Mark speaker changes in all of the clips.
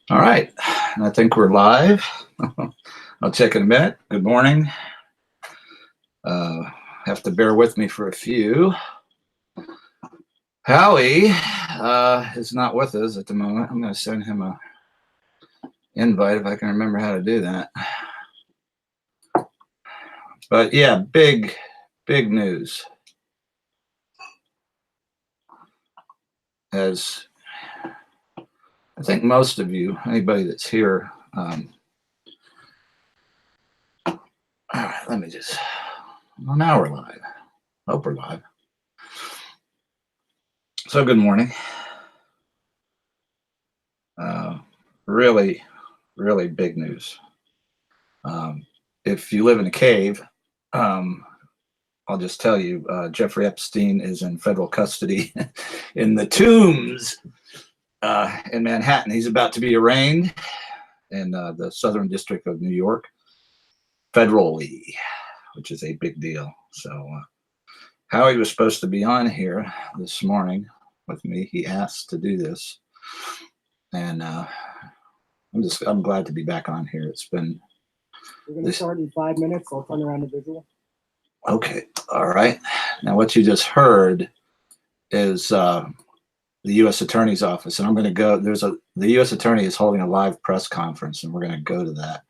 Speaker 1: All right, I think we're live. I'll check in a minute. Good morning. Uh, have to bear with me for a few. Howie is not with us at the moment. I'm going to send him a invite if I can remember how to do that. But yeah, big news. As I think most of you, anybody that's here. All right, let me just. Well, now we're live. Hope we're live. So good morning. Really big news. If you live in a cave, I'll just tell you, Jeffrey Epstein is in federal custody in the Tombs in Manhattan. He's about to be arraigned in the Southern District of New York, federally, which is a big deal. So Howie was supposed to be on here this morning with me. He asked to do this, and I'm glad to be back on here. It's been.
Speaker 2: We're going to start in 5 minutes. I'll turn around the visual.
Speaker 1: Okay. All right. Now, what you just heard is the U.S. Attorney's Office, and I'm going to go. The U.S. Attorney is holding a live press conference, and we're going to go to that.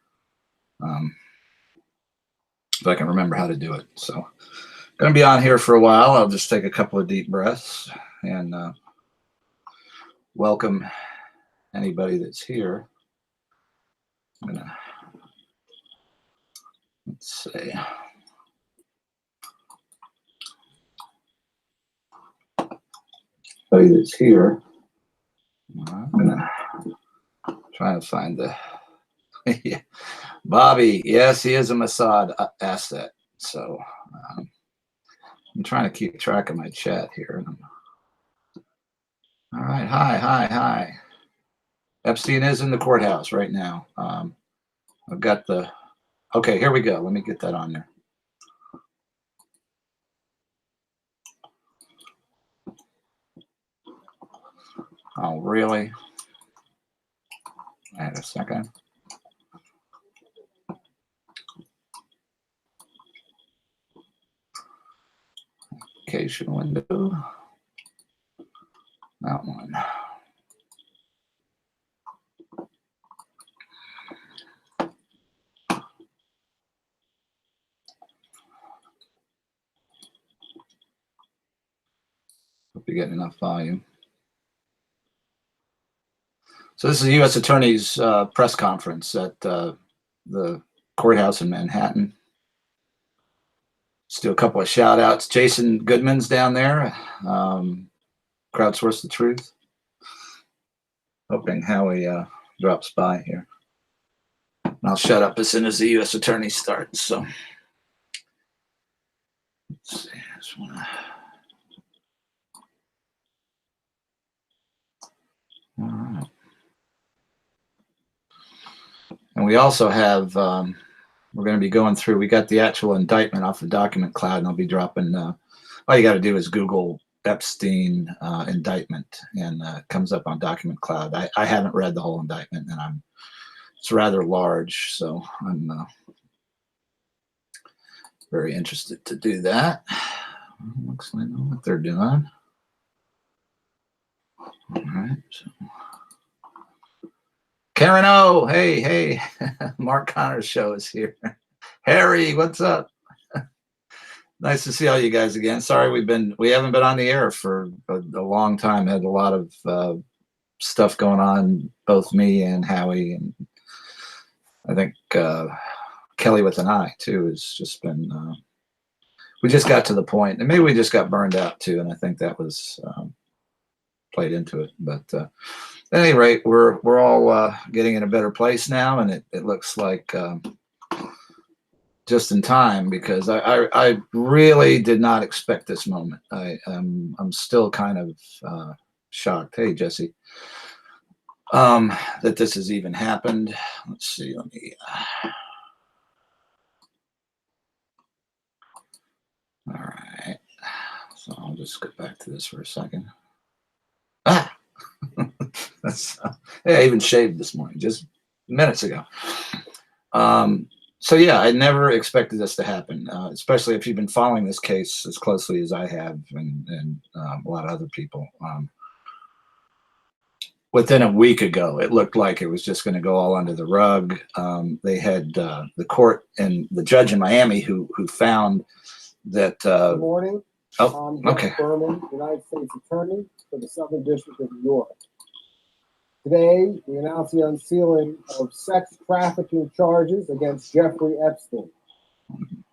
Speaker 1: If I can remember how to do it. So, going to be on here for a while. I'll just take a couple of deep breaths and welcome anybody that's here. I'm going to let's see. Anybody that's here. I'm gonna try to find the Bobby. Yes, he is a Mossad asset. So I'm trying to keep track of my chat here. All right. Hi. Epstein is in the courthouse right now. I've got the. Okay, here we go. Let me get that on there. Oh, really? Wait a second. Application window. That one. Hope you're getting enough volume. So this is the U.S. Attorney's press conference at the courthouse in Manhattan. Let's do a couple of shout outs. Jason Goodman's down there. Crowdsource the Truth. Hoping Howie drops by here. And I'll shut up as soon as the U.S. Attorney starts. So let's see. I just want to. All right. And we also have, we're going to be going through, we got the actual indictment off the document cloud, and I'll be dropping, all you got to do is Google Epstein indictment, and it comes up on document cloud. I haven't read the whole indictment, and it's rather large, so I'm very interested to do that. Looks like I know what they're doing. All right, so. Karen O, hey, Mark Connor's show is here. Harry, what's up? Nice to see all you guys again. Sorry we haven't been on the air for a long time. Had a lot of stuff going on, both me and Howie, and I think Kelly with an I too has just been. We just got to the point, and maybe we just got burned out too, and I think that was played into it. But at any rate, we're all getting in a better place now, and it looks like just in time, because I really did not expect this moment. I'm still kind of shocked. Hey, Jesse, that this has even happened. Let's see. Let me. All right. So I'll just go back to this for a second. Yeah, I even shaved this morning, just minutes ago. So yeah, I never expected this to happen, especially if you've been following this case as closely as I have, and a lot of other people. Within a week ago, it looked like it was just going to go all under the rug. They had the court and the judge in Miami who found that.
Speaker 2: Good morning.
Speaker 1: Oh,
Speaker 2: I'm Jeff
Speaker 1: okay.
Speaker 2: Berman, United States Attorney for the Southern District of New York. Today, we announce the unsealing of sex trafficking charges against Jeffrey Epstein.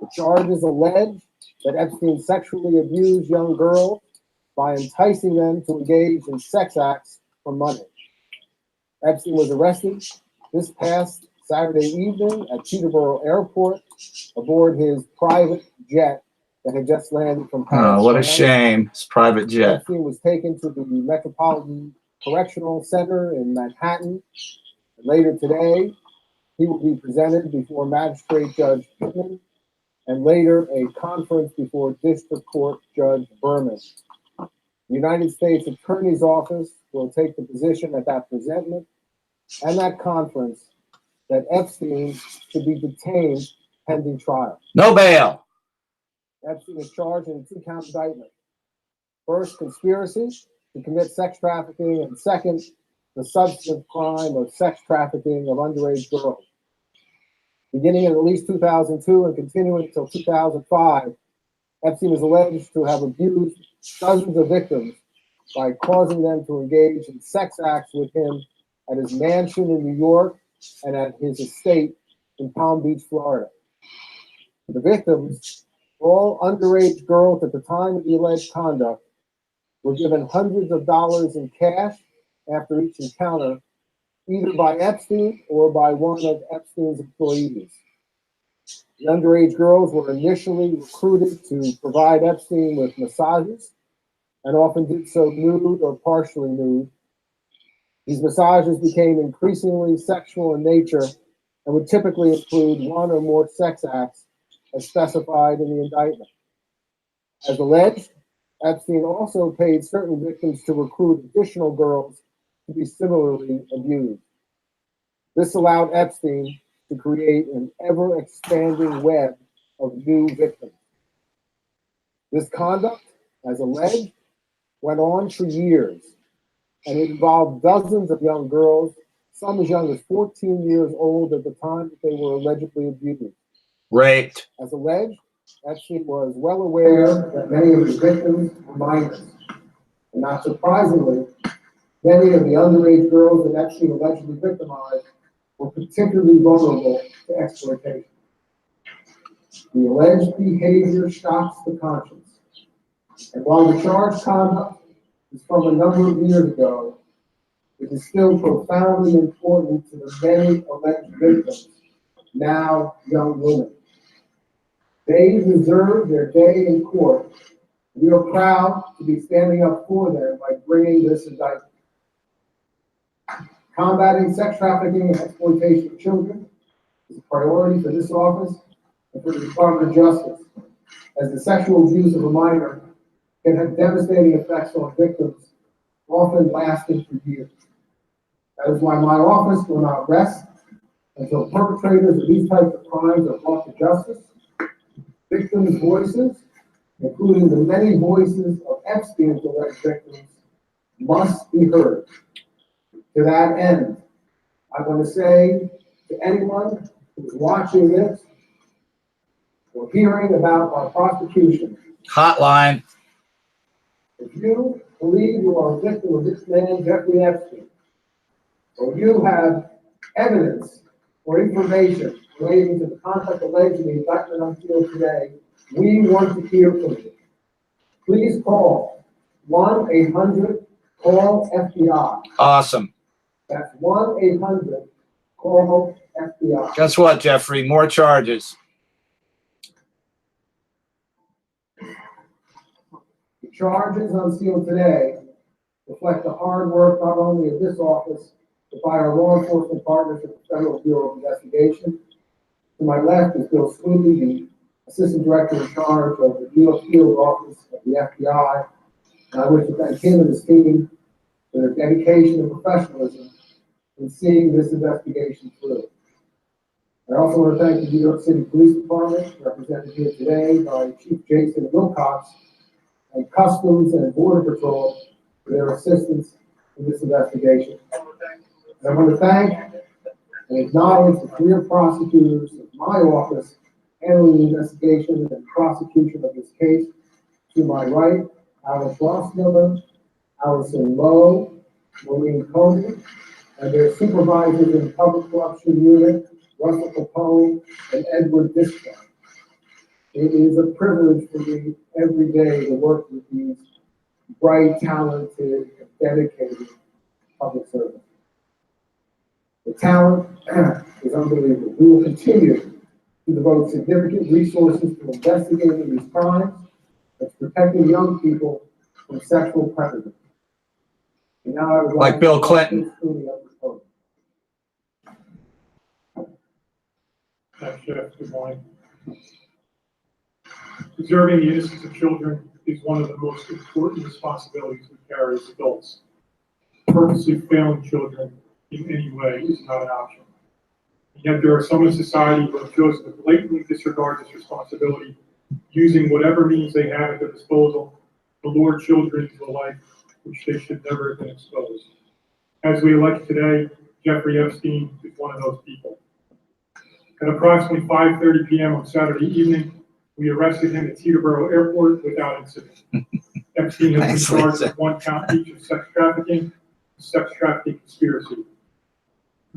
Speaker 2: The charges allege that Epstein sexually abused young girls by enticing them to engage in sex acts for money. Epstein was arrested this past Saturday evening at Peterborough Airport aboard his private jet that had just landed from Paris.
Speaker 1: Oh, what a
Speaker 2: France.
Speaker 1: shame. It's private jet.
Speaker 2: Epstein was taken to the Metropolitan Correctional Center in Manhattan. Later today, he will be presented before Magistrate Judge Pittman and later a conference before District Court Judge Berman. The United States Attorney's Office will take the position at that presentment and that conference that Epstein should be detained pending trial.
Speaker 1: No bail.
Speaker 2: Epstein is charged in a 2-count indictment. First, conspiracy to commit sex trafficking, and second, the substantive crime of sex trafficking of underage girls. Beginning in at least 2002 and continuing until 2005, Epstein is alleged to have abused dozens of victims by causing them to engage in sex acts with him at his mansion in New York and at his estate in Palm Beach, Florida. The victims, all underage girls at the time of the alleged conduct, were given hundreds of dollars in cash after each encounter, either by Epstein or by one of Epstein's employees. The underage girls were initially recruited to provide Epstein with massages and often did so nude or partially nude. These massages became increasingly sexual in nature and would typically include one or more sex acts as specified in the indictment. As alleged, Epstein also paid certain victims to recruit additional girls to be similarly abused. This allowed Epstein to create an ever-expanding web of new victims. This conduct, as alleged, went on for years, and it involved dozens of young girls, some as young as 14 years old at the time that they were allegedly abused.
Speaker 1: Raped.
Speaker 2: As alleged, Epstein was well aware that many of his victims were minors. And not surprisingly, many of the underage girls that Epstein allegedly victimized were particularly vulnerable to exploitation. The alleged behavior shocks the conscience. And while the charged conduct is from a number of years ago, it is still profoundly important to the many alleged victims, now young women. They deserve their day in court. We are proud to be standing up for them by bringing this indictment. Combating sex trafficking and exploitation of children is a priority for this office and for the Department of Justice, as the sexual abuse of a minor can have devastating effects on victims, often lasting for years. That is why my office will not rest until perpetrators of these types of crimes are brought to justice. Victims' voices, including the many voices of Epstein's alleged victims, must be heard. To that end, I want to say to anyone who is watching this or hearing about our prosecution,
Speaker 1: Hotline.
Speaker 2: if you believe you are a victim of this man, Jeffrey Epstein, or you have evidence or information relating to the conduct alleged in the indictment unsealed today, we want to hear from you. Please call 1-800-CALL-FBI.
Speaker 1: Awesome.
Speaker 2: That's 1-800-CALL-FBI.
Speaker 1: Guess what, Jeffrey? More charges.
Speaker 2: The charges unsealed today reflect the hard work not only of this office, but by our law enforcement partners at the Federal Bureau of Investigation. To my left is Bill Sweeney, the Assistant Director in charge of the New York Field Office of the FBI. And I wish to thank him and his team for their dedication and professionalism in seeing this investigation through. I also want to thank the New York City Police Department, represented here today by Chief Jason Wilcox, and Customs and Border Patrol for their assistance in this investigation. And I want to thank and acknowledge the career prosecutors of my office handling the investigation and prosecution of this case. To my right, Alice Rossmiller, Allison Lowe, Maureen Coney, and their supervisors in Public Corruption Unit, Russell Capone and Edward Disco. It is a privilege for me every day to work with these bright, talented, and dedicated public servants. The talent is unbelievable. We will continue to devote significant resources to investigating these crimes and to protecting young people from sexual predators. And now I would
Speaker 1: like Bill Clinton.
Speaker 3: Thanks, Jeff. Good morning. Preserving the innocence of children is one of the most important responsibilities we carry as adults. Purposely failing children in any way is not an option. And yet there are some in society who have chosen to blatantly disregard this responsibility, using whatever means they have at their disposal to lure children into a life which they should never have been exposed. As we elect today, Jeffrey Epstein is one of those people. At approximately 5:30 p.m. on Saturday evening, we arrested him at Teterboro Airport without incident. Epstein has been charged with 1 count each of sex trafficking and sex trafficking conspiracy.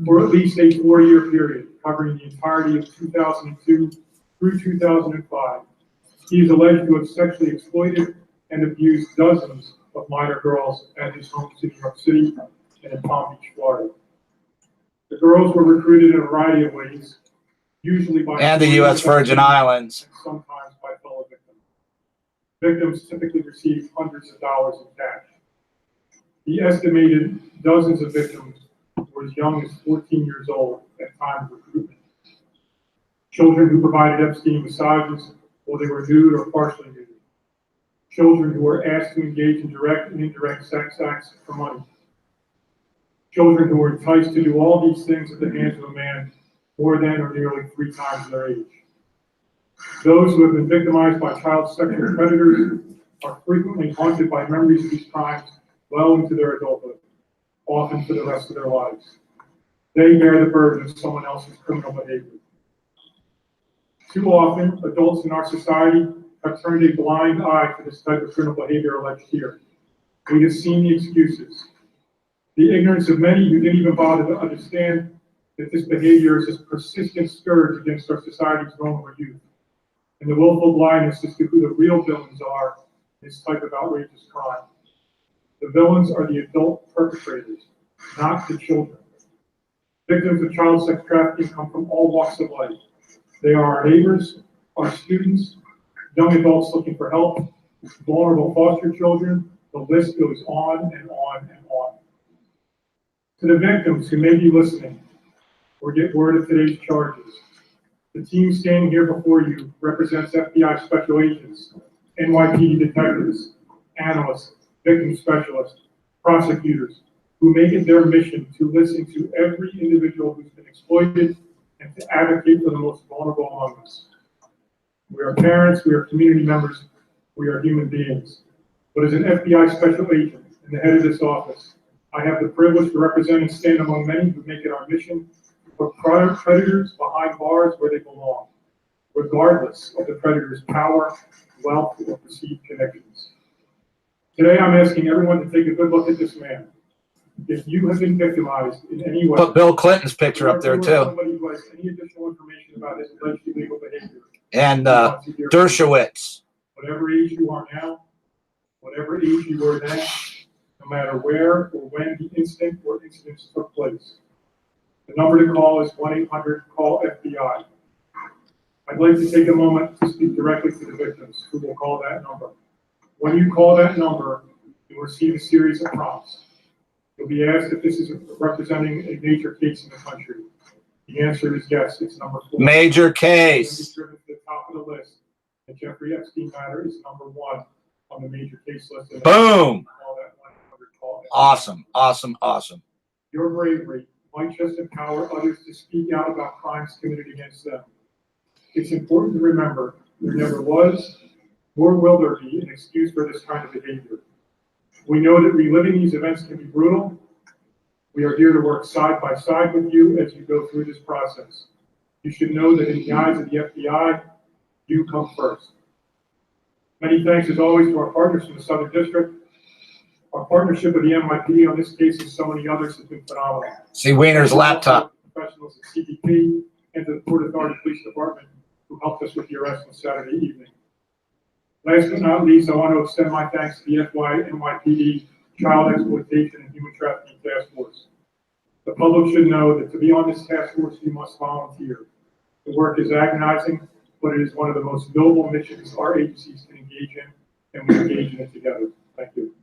Speaker 3: For at least a 4-year period, covering the entirety of 2002 through 2005, he is alleged to have sexually exploited and abused dozens of minor girls at his home in New York City and in Palm Beach, Florida. The girls were recruited in a variety of ways, usually by
Speaker 1: and the U.S. Virgin Islands,
Speaker 3: and sometimes by fellow victims. Victims typically receive hundreds of dollars in cash. He estimated dozens of victims were as young as 14 years old at time of recruitment. Children who provided Epstein massages while they were nude or partially nude. Children who were asked to engage in direct and indirect sex acts for money. Children who were enticed to do all these things at the hands of a man more than or nearly 3 times their age. Those who have been victimized by child sexual predators are frequently haunted by memories of these crimes well into their adulthood, often for the rest of their lives. They bear the burden of someone else's criminal behavior. Too often, adults in our society have turned a blind eye to this type of criminal behavior alleged here. We have seen the excuses. The ignorance of many who didn't even bother to understand that this behavior is a persistent scourge against our society's vulnerable youth, and the willful blindness as to who the real villains are in this type of outrageous crime. The villains are the adult perpetrators, not the children. Victims of child sex trafficking come from all walks of life. They are our neighbors, our students, young adults looking for help, vulnerable foster children. The list goes on and on and on. To the victims who may be listening or get word of today's charges, the team standing here before you represents FBI special agents, NYPD detectives, analysts, victim specialists, prosecutors, who make it their mission to listen to every individual who's been exploited and to advocate for the most vulnerable among us. We are parents, we are community members, we are human beings. But as an FBI special agent and the head of this office, I have the privilege to represent and stand among many who make it our mission to put predators behind bars where they belong, regardless of the predator's power, wealth, or perceived connections. Today, I'm asking everyone to take a good look at this man. If you have been victimized in any way,
Speaker 1: put Bill Clinton's picture up there too,
Speaker 3: somebody who has any additional information about his alleged illegal behavior,
Speaker 1: and Dershowitz.
Speaker 3: whatever age you are now, whatever age you were then, no matter where or when the incident or incidents took place. The number to call is 1-800-CALL-FBI. I'd like to take a moment to speak directly to the victims who will call that number. When you call that number, you'll receive a series of prompts. You'll be asked if this is representing a major case in the country. The answer is yes, it's number 4.
Speaker 1: Major case.
Speaker 3: Driven to the top of the list. The Jeffrey Epstein matter is number 1 on the major case list.
Speaker 1: Boom.
Speaker 3: Call that 1-800-CALL-FBI.
Speaker 1: Awesome, awesome, awesome.
Speaker 3: Your bravery might just empower others to speak out about crimes committed against them. It's important to remember there never was, nor will there be, an excuse for this kind of behavior. We know that reliving these events can be brutal. We are here to work side by side with you as you go through this process. You should know that in the eyes of the FBI, you come first. Many thanks as always to our partners from the Southern District. Our partnership with the NYPD on this case and so many others has been phenomenal.
Speaker 1: See Wiener's laptop.
Speaker 3: Professionals at CBP and to the Port Authority Police Department who helped us with the arrest on Saturday evening. Last but not least, I want to extend my thanks to the NYPD Child Exploitation and Human Trafficking Task Force. The public should know that to be on this task force, you must volunteer. The work is agonizing, but it is one of the most noble missions our agencies can engage in, and we engage in it together. Thank you.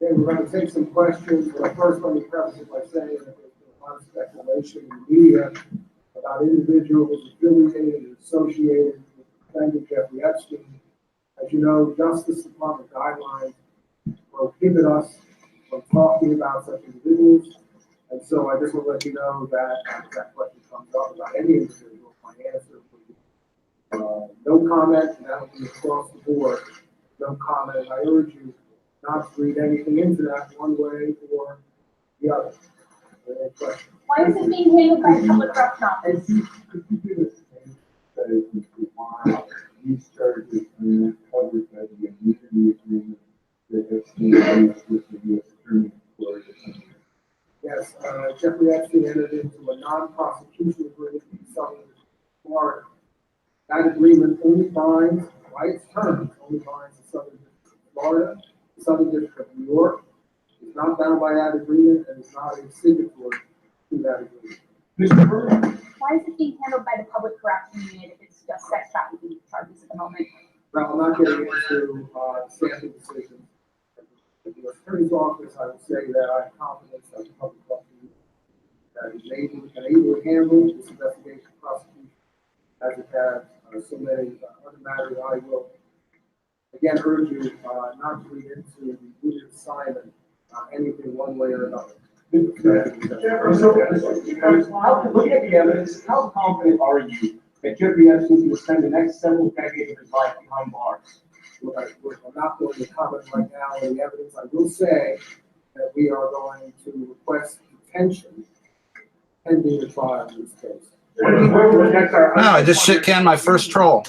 Speaker 2: Okay, we're going to take some questions, but first let me preface it by saying that there's been a lot of speculation in the media about individuals affiliated and associated with defendant Jeffrey Epstein. As you know, Justice Department guidelines prohibit us from talking about such individuals, and so I just want to let you know that if that question comes up about any individual, my answer would be no comment, and that would be across the board, no comment. And I urge you not to read anything into that one way or the other. Any questions?
Speaker 4: Why is it being handled by the Public Corruption Office?
Speaker 5: Could you do the same study as why these charges are not covered by the immunity agreement that Epstein used with the U.S. Attorney for the
Speaker 2: Yes, Jeffrey Epstein entered into a non-prosecution agreement with Southern Florida. That agreement only binds, by its terms, only binds the Southern District of Florida, the Southern District of New York. Is not bound by that agreement and is not a signatory to that agreement.
Speaker 5: Mr. Burr?
Speaker 4: Why is it being handled by the Public Corruption Unit if it's just sex trafficking charges at the moment?
Speaker 2: Well, I'm not getting into standing decisions. The U.S. Attorney's Office, I would say that I have confidence that the Public Corruption that is able to handle this investigation prosecution as it has so many other matters. I will again urge you not to read into the Buddhist assignment anything one way or another.
Speaker 5: Looking at the evidence, how confident are you that Jeffrey Epstein will spend the next several decades of his life behind bars?
Speaker 2: I'm not going to comment right now on the evidence. I will say that we are going to request detention pending the trial in this case.
Speaker 1: No, I just shit canned my first troll.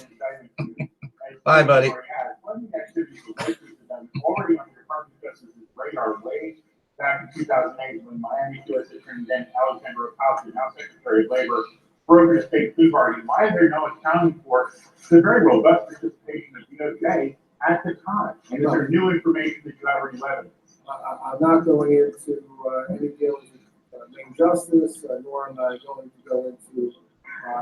Speaker 1: Bye, buddy.
Speaker 5: Already on your Department of Justice's radar way back in 2008 when Miami U.S. Attorney then Alexander Ocasio, now Secretary of Labor, brokered a state plea bargain. Why is there no accounting for the very robust participation of DOJ at the time? And is there new information that you have already evidence?
Speaker 2: I'm not going into any dealings with main justice, nor am I going to go into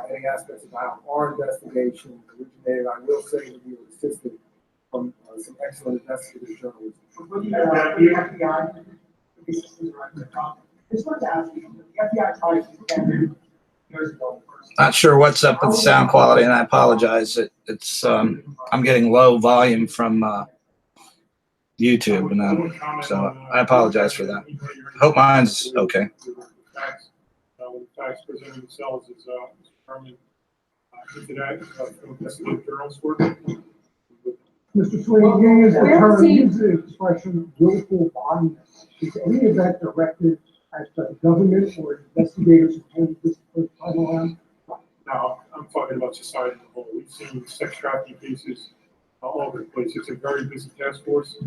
Speaker 2: any aspects of how our investigation originated. I will say that we were assisted from some excellent investigative journalism.
Speaker 5: The FBI, this one's asking, the FBI tried to defend years ago.
Speaker 1: Not sure what's up with the sound quality, and I apologize. It's I'm getting low volume from YouTube, and so I apologize for that. Hope mine's okay.
Speaker 3: The facts presented themselves as determined into that investigative journalist work.
Speaker 6: Mr. Sweeney, you use the term, use the expression willful blindness. Is any of that directed at the government or investigators who handled this first time around?
Speaker 3: No, I'm talking about society as a whole. We've seen sex trafficking cases all over the place. It's a very busy task force,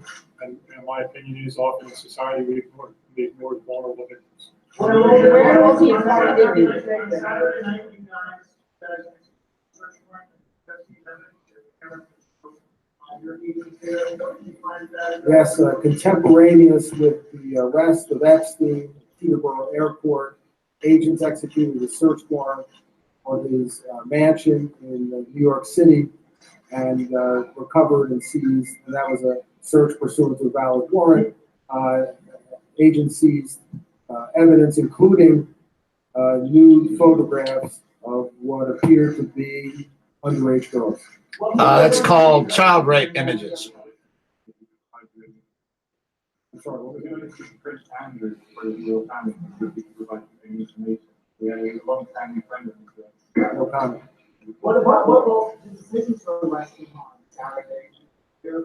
Speaker 3: and my opinion is often in society we ignore vulnerable victims.
Speaker 4: Where was he involved?
Speaker 2: Yes, contemporaneous with the arrest of Epstein at Teterboro Airport, agents executed a search warrant on his mansion in New York City and recovered and seized, and that was a search pursuant to a valid warrant. Agents seized evidence, including nude photographs of what appeared to be underage girls.
Speaker 1: That's called child rape images.
Speaker 2: sorry, what was
Speaker 5: We're
Speaker 2: it?
Speaker 5: going to see Chris Sanders for the real family, if we can provide any information. We had a long time friend of his.
Speaker 2: No comment.
Speaker 7: What will the decisions for arresting on Saturday? You're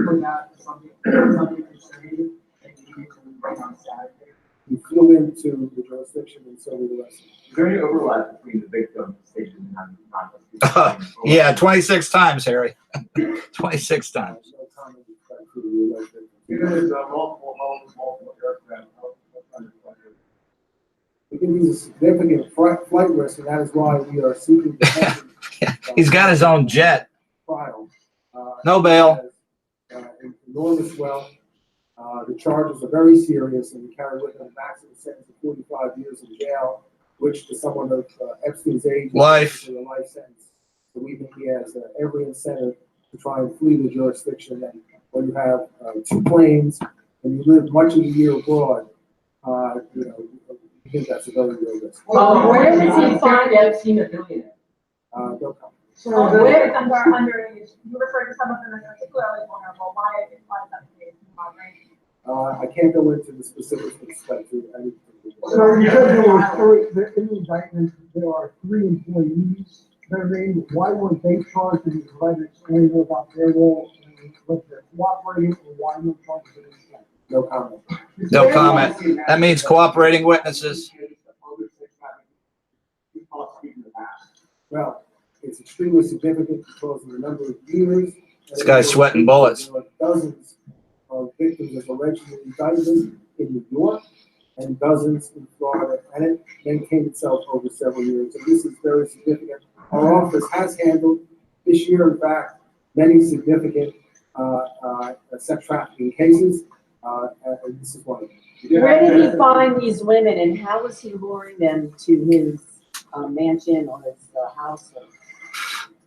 Speaker 7: putting out something concerning that you need to bring on Saturday?
Speaker 2: He flew into the jurisdiction and so we arrested him.
Speaker 5: Is there any overlap between the victim station and not?
Speaker 1: Yeah, 26 times, Harry. 26 times.
Speaker 2: No comment with respect to the alleged victim.
Speaker 5: Given his multiple homes, multiple aircraft, what kind of pleasure?
Speaker 2: We think he's a significant flight risk, and that is why we are seeking detention.
Speaker 1: He's got his own jet.
Speaker 2: Trial.
Speaker 1: No bail.
Speaker 2: He has, enormous wealth. The charges are very serious, and we carry with him a maximum sentence of 45 years in jail, which to someone of Epstein's age is
Speaker 1: Life.
Speaker 2: basically a life sentence. So we think he has every incentive to try and flee the jurisdiction. And when you have 2 planes and you live much of the year abroad, you know, I think that's a very real risk.
Speaker 4: Where does he find
Speaker 7: Epstein a billionaire?
Speaker 2: No comment.
Speaker 4: Where under, you refer to some of them as particularly vulnerable, why is that the case?
Speaker 2: I can't go into the specifics with respect to anything.
Speaker 6: So you said there were in the indictment, there are 3 employees that are named. Why weren't they charged in the letter explaining about their role and what they're cooperating, or why no charges in the indictment?
Speaker 2: No comment.
Speaker 1: No comment. That means cooperating witnesses.
Speaker 2: Well, it's extremely significant because of the number of years.
Speaker 1: This guy's sweating bullets.
Speaker 2: There are dozens of victims of allegedly indicted in New York and dozens in Florida, and it maintained itself over several years. And this is very significant. Our office has handled this year, in fact, many significant sex trafficking cases, and this is one of them.
Speaker 8: Where did he find these women, and how was he luring them to his mansion or his house?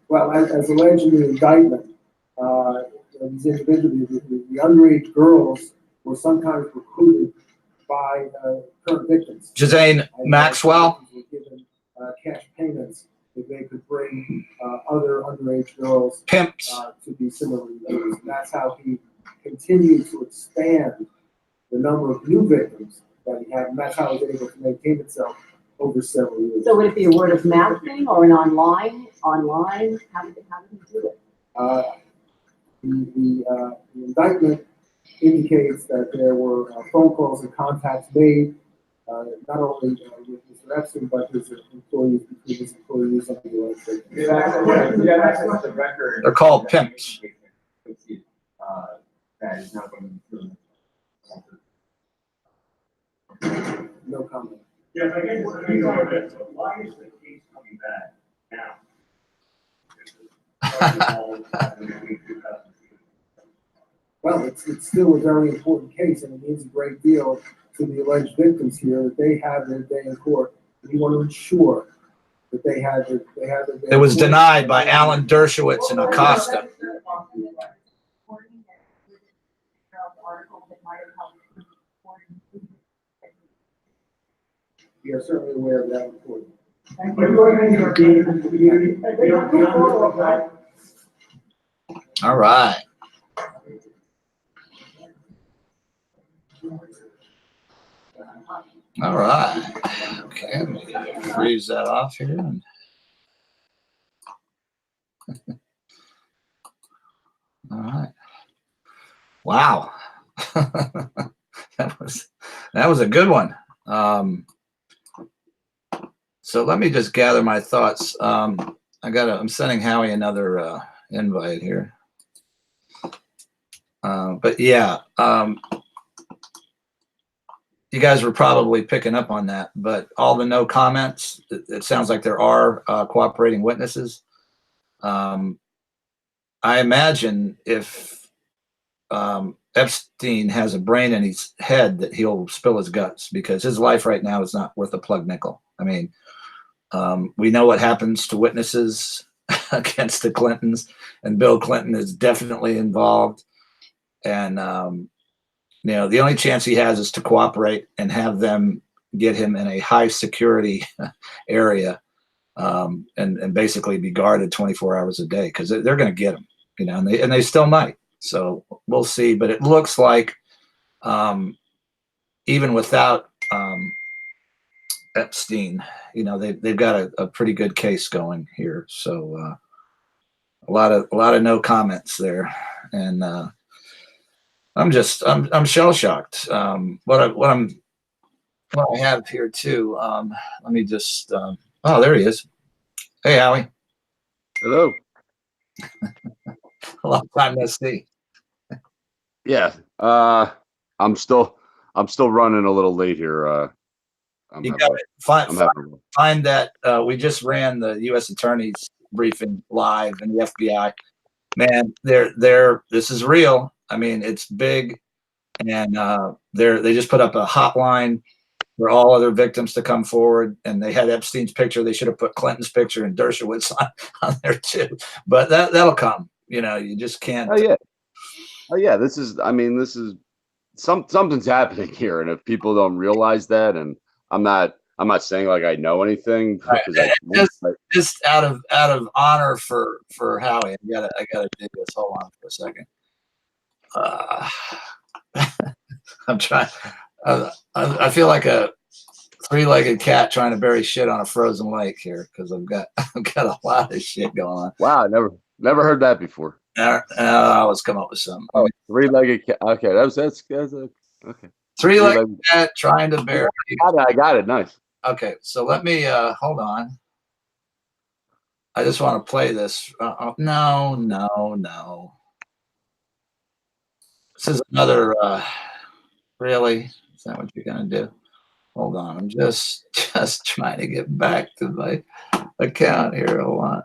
Speaker 2: Well, as alleged in the indictment, these individuals, the underage girls, were sometimes recruited by current victims.
Speaker 1: Jazane
Speaker 2: And
Speaker 1: Maxwell.
Speaker 2: were given cash payments if they could bring other underage girls
Speaker 1: Pimps.
Speaker 2: to be similarly used. And that's how he continued to expand the number of new victims that he had, and that's how he was able to maintain itself over several years.
Speaker 8: So would it be a word of mouth thing or an online? Online? How did he do it?
Speaker 2: The indictment indicates that there were phone calls and contacts made, not only with Mr. Epstein, but his employees, between his employees and the legislature.
Speaker 5: Yeah, that's the record.
Speaker 1: They're called pimps.
Speaker 5: That is not going to.
Speaker 2: No comment.
Speaker 5: Yes, I guess it's a little bit, so why is the case coming back now?
Speaker 2: Well, it's still a very important case, and it means a great deal to the alleged victims here that they have their day in court. We want to ensure that they have their day.
Speaker 1: It was
Speaker 2: in court.
Speaker 1: denied by Alan Dershowitz and Acosta.
Speaker 2: We are certainly aware of that report.
Speaker 1: All right. All right. Okay, let me freeze that off here. All right. Wow. that was a good one. So let me just gather my thoughts. I'm sending Howie another invite here. But yeah, you guys were probably picking up on that, but all the no comments, it sounds like there are cooperating witnesses. I imagine if Epstein has a brain in his head that he'll spill his guts, because his life right now is not worth a plug nickel. I mean, we know what happens to witnesses against the Clintons, and Bill Clinton is definitely involved. And, you know, the only chance he has is to cooperate and have them get him in a high security area, and basically be guarded 24 hours a day, because they're going to get him, you know, and they still might. So we'll see. But it looks like even without Epstein, they've got a pretty good case going here. So a lot of no comments there, and I'm shell shocked. What I have here too. Let me just. Oh, there he is. Hey, Howie.
Speaker 9: Hello.
Speaker 1: A long time no see.
Speaker 9: Yeah. I'm still running a little late here.
Speaker 1: You got it.
Speaker 9: I'm
Speaker 1: Find that we just ran the U.S. Attorney's briefing live and the FBI. Man, this is real. I mean, it's big, and they just put up a hotline for all other victims to come forward, and they had Epstein's picture. They should have put Clinton's picture and Dershowitz on there too. But that'll come. You just can't.
Speaker 9: Oh yeah. This is something's happening here, and if people don't realize that, and I'm not saying like I know anything because
Speaker 1: just out of honor for Howie, I gotta do this. Hold on for a second. I'm trying. I feel like a three-legged cat trying to bury shit on a frozen lake here because I've got a lot of shit going on.
Speaker 9: Wow, never heard that before.
Speaker 1: Let's come up with something.
Speaker 9: Oh, three-legged cat. Okay, that's okay.
Speaker 1: Three-legged cat trying to bury.
Speaker 9: I got it. Nice.
Speaker 1: Okay, so let me hold on. I just want to play this. No. This is another. Really? Is that what you're gonna do? Hold on. I'm just trying to get back to my account here. Hold on.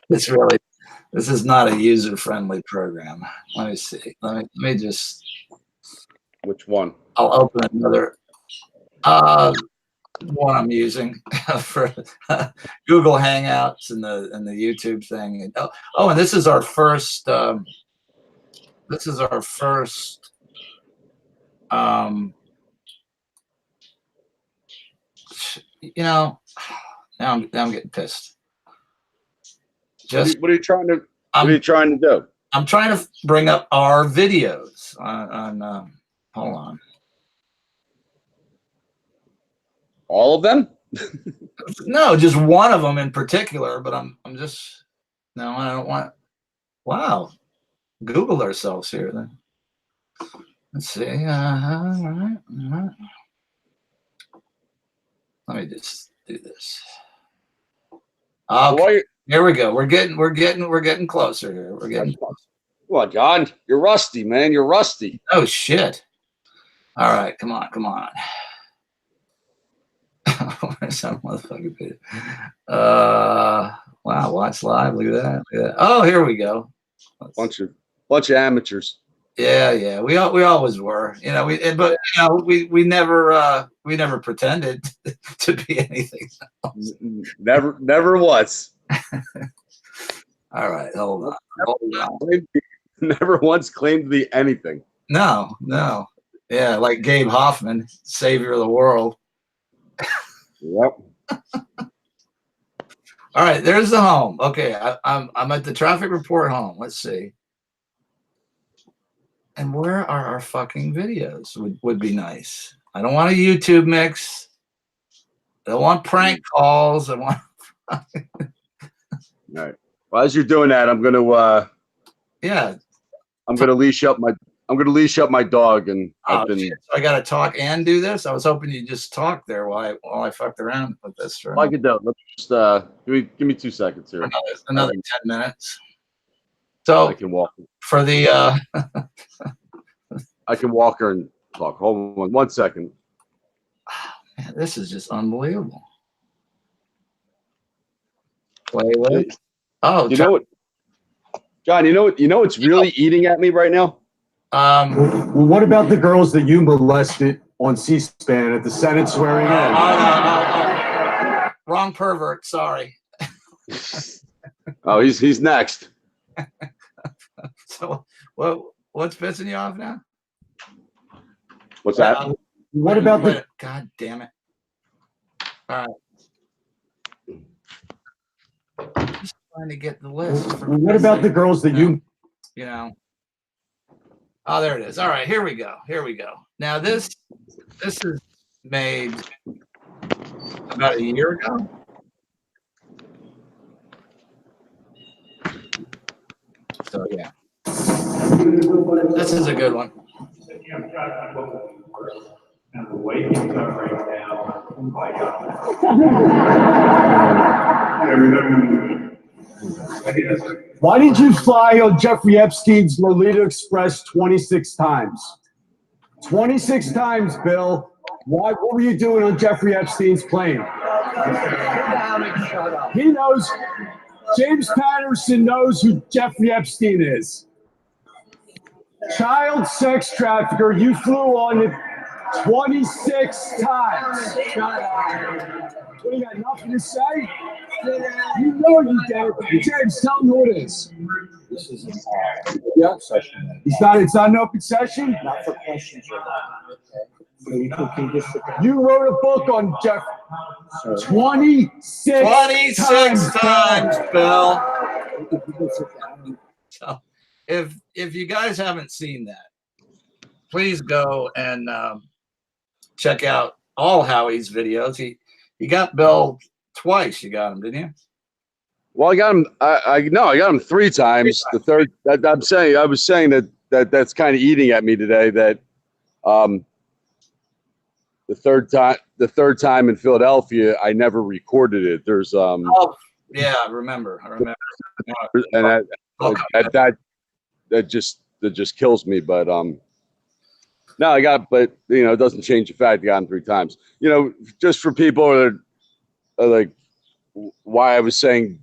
Speaker 1: This is not a user-friendly program. Let me see. Let me just.
Speaker 9: Which one?
Speaker 1: I'll open another. One I'm using for Google Hangouts and the YouTube thing. And, and this is our first. This is our first. Now I'm getting pissed.
Speaker 9: What are you trying to do?
Speaker 1: I'm trying to bring up our videos on hold on.
Speaker 9: All of them?
Speaker 1: No, just one of them in particular, but I'm just no, I don't want. Wow. Google ourselves here then. Let's see. All right. Let me just do this. Okay. Here we go. We're getting closer here. We're getting closer.
Speaker 9: Come on, John. You're rusty, man. You're rusty.
Speaker 1: Oh shit. All right, come on. Where's that motherfucking video? Wow, watch live. Look at that. Oh, here we go.
Speaker 9: Bunch of amateurs.
Speaker 1: Yeah. We always were. We never pretended to be anything else.
Speaker 9: Never was.
Speaker 1: All right, hold on.
Speaker 9: Never once claimed to be anything.
Speaker 1: No. Yeah, like Gabe Hoffman, savior of the world.
Speaker 9: Yep.
Speaker 1: All right, there's the home. Okay, I'm at the traffic report home. Let's see. And where are our fucking videos? Would be nice. I don't want a YouTube mix. I don't want prank calls. I want.
Speaker 9: All right. Well, as you're doing that, I'm gonna leash up my dog, and
Speaker 1: Shit. So I gotta talk and do this. I was hoping you just talk there while I fucked around with this. For
Speaker 9: I could do it. Let's just give me 2 seconds here.
Speaker 1: Another 10 minutes. So
Speaker 9: I can walk
Speaker 1: for the
Speaker 9: I can walk her and talk. Hold on 1 second.
Speaker 1: Man, this is just unbelievable. Playlist. Oh,
Speaker 9: you know what, John? You know what's really eating at me right now?
Speaker 10: Well, what about the girls that you molested on C-SPAN at the Senate swearing in?
Speaker 1: Wrong pervert. Sorry.
Speaker 9: Oh, he's next.
Speaker 1: So, what's pissing you off now?
Speaker 9: What's that?
Speaker 10: What about the?
Speaker 1: God damn it! All right. trying to get the list.
Speaker 10: What about the girls that you?
Speaker 1: You know. Oh, there it is. All right, here we go. Here we go. Now this is made about a year ago. So yeah, this is a good one.
Speaker 5: And the way he's covering now, oh my God.
Speaker 10: Why did you fly on Jeffrey Epstein's Lolita Express 26 times? 26 times, Bill. Why? What were you doing on Jeffrey Epstein's plane? He knows. James Patterson knows who Jeffrey Epstein is. Child sex trafficker. You flew on it 26 times. What, you got nothing to say? You know you did. James, tell him who it is.
Speaker 2: This is a session.
Speaker 10: It's not an open session?
Speaker 2: Not for questions. So you can just.
Speaker 10: You wrote a book on Jeff. 26
Speaker 1: times, Bill. So if you guys haven't seen that, please go and check out all Howie's videos. He got Bill twice. You got him, didn't you?
Speaker 9: Well, I got him. I got him 3 times. The third, I was saying that's kind of eating at me today. That the third time in Philadelphia, I never recorded it. There's
Speaker 1: Oh, yeah, I remember.
Speaker 9: and that just kills me. But no, but it doesn't change the fact I got him 3 times. Just for people that are like why I was saying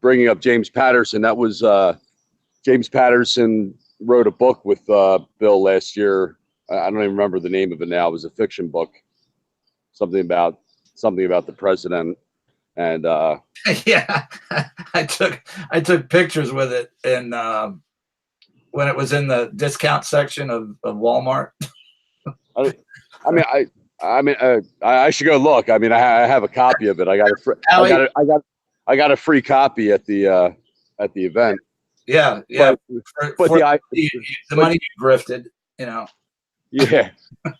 Speaker 9: bringing up James Patterson. That was James Patterson wrote a book with Bill last year. I don't even remember the name of it now. It was a fiction book, something about the president, and
Speaker 1: yeah, I took pictures with it, and when it was in the discount section of Walmart.
Speaker 9: I should go look. I mean, I have a copy of it. I got a free copy at the event.
Speaker 1: Yeah.
Speaker 9: But
Speaker 1: the money you grifted,
Speaker 9: Yeah.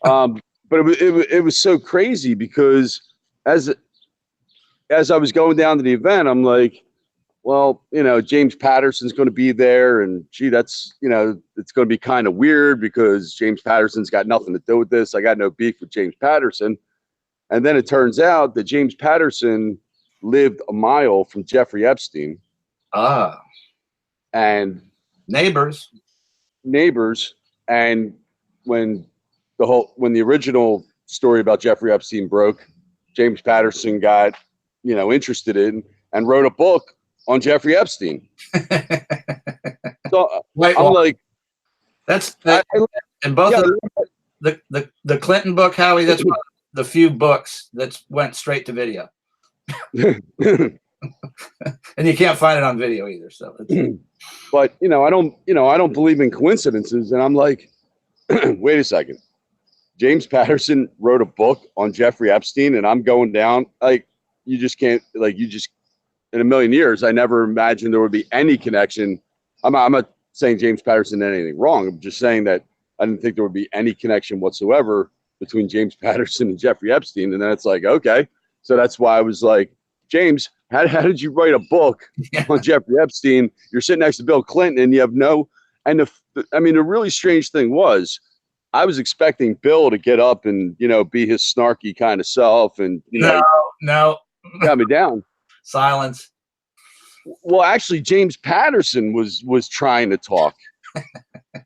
Speaker 9: But it was so crazy because as I was going down to the event, I'm like, well, James Patterson's going to be there, and gee, that's it's going to be kind of weird because James Patterson's got nothing to do with this. I got no beef with James Patterson. And then it turns out that James Patterson lived a mile from Jeffrey Epstein. And neighbors. And when the original story about Jeffrey Epstein broke, James Patterson got, interested in and wrote a book on Jeffrey Epstein. So I'm like,
Speaker 1: and both of the Clinton book, Howie, that's one of the few books that went straight to video. And you can't find it on video either. So
Speaker 9: but I don't believe in coincidences. And I'm like, wait a second. James Patterson wrote a book on Jeffrey Epstein, and I'm going down. Like, you just can't, in a million years, I never imagined there would be any connection. I'm not saying James Patterson did anything wrong. I'm just saying that I didn't think there would be any connection whatsoever between James Patterson and Jeffrey Epstein. And then it's like, okay. So that's why I was like, James, how did you write a book on Jeffrey Epstein? You're sitting next to Bill Clinton and you have and the really strange thing was, I was expecting Bill to get up and, be his snarky kind of self and,
Speaker 1: no,
Speaker 9: got me down.
Speaker 1: Silence.
Speaker 9: Well, actually, James Patterson was trying to talk.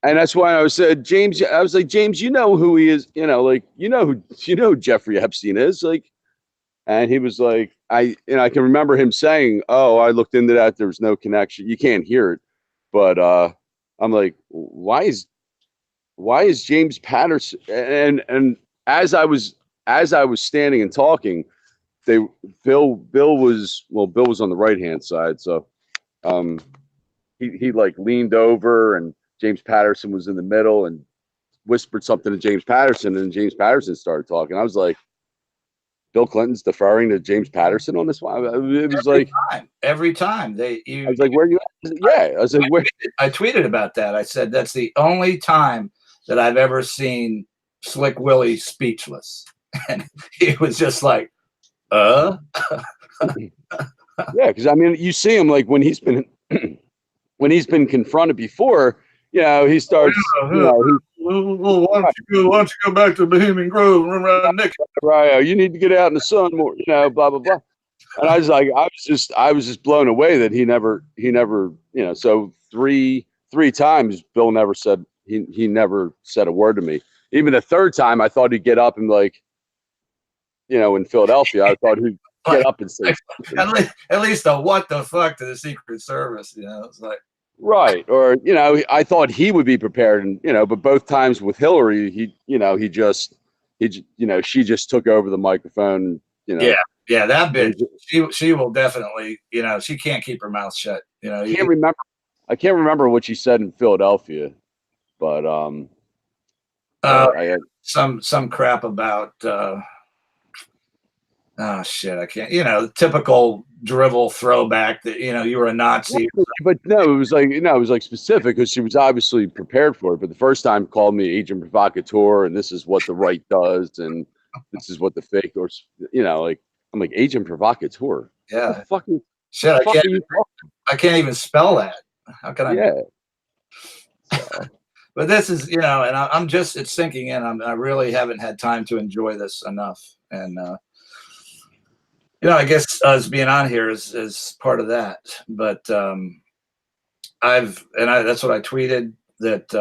Speaker 9: And that's why I was like, James, you know who he is, who Jeffrey Epstein is, and he was like, I can remember him saying, oh, I looked into that. There was no connection. You can't hear it. But I'm like, why is James Patterson? And as I was standing and talking, Bill was on the right hand side, so he leaned over, and James Patterson was in the middle and whispered something to James Patterson, and James Patterson started talking. I was like, Bill Clinton's deferring to James Patterson on this one? It was like
Speaker 1: every time
Speaker 9: I was like, where you at? Yeah. I was like, where?
Speaker 1: I tweeted about that. I said that's the only time that I've ever seen Slick Willie speechless. And he was just like,
Speaker 9: Yeah, because I mean, you see him like when he's been confronted before, you know, he starts, you know,
Speaker 1: why don't you go back to Bohemian Grove and run around Nick?
Speaker 9: right, you need to get out in the sun more, you know, blah blah blah. And I was like, I was just blown away that he never, you know, so three times Bill never said he never said a word to me. Even the third time, I thought he'd get up and like, you know, in Philadelphia, I thought he'd get up and say
Speaker 1: at least a what the fuck to the Secret Service, you know. It's like
Speaker 9: right, or you know, I thought he would be prepared, and you know, but both times with Hillary, you know, you know, she just took over the microphone, you know.
Speaker 1: Yeah, that bitch. She will definitely, you know, she can't keep her mouth shut. You know,
Speaker 9: I can't remember what she said in Philadelphia, but
Speaker 1: some crap about oh shit, I can't. You know, typical drivel throwback that you know you were a Nazi.
Speaker 9: But no, it was like specific because she was obviously prepared for it. But the first time called me agent provocateur, and this is what the right does, and this is what the fake, or you know, like I'm like agent provocateur.
Speaker 1: Yeah,
Speaker 9: what the fucking
Speaker 1: shit. I can't even spell that. How can I?
Speaker 9: Yeah.
Speaker 1: So. But this is, you know, and I'm just, it's sinking in. I really haven't had time to enjoy this enough. And, you know, I guess us being on here is part of that. But that's what I tweeted that,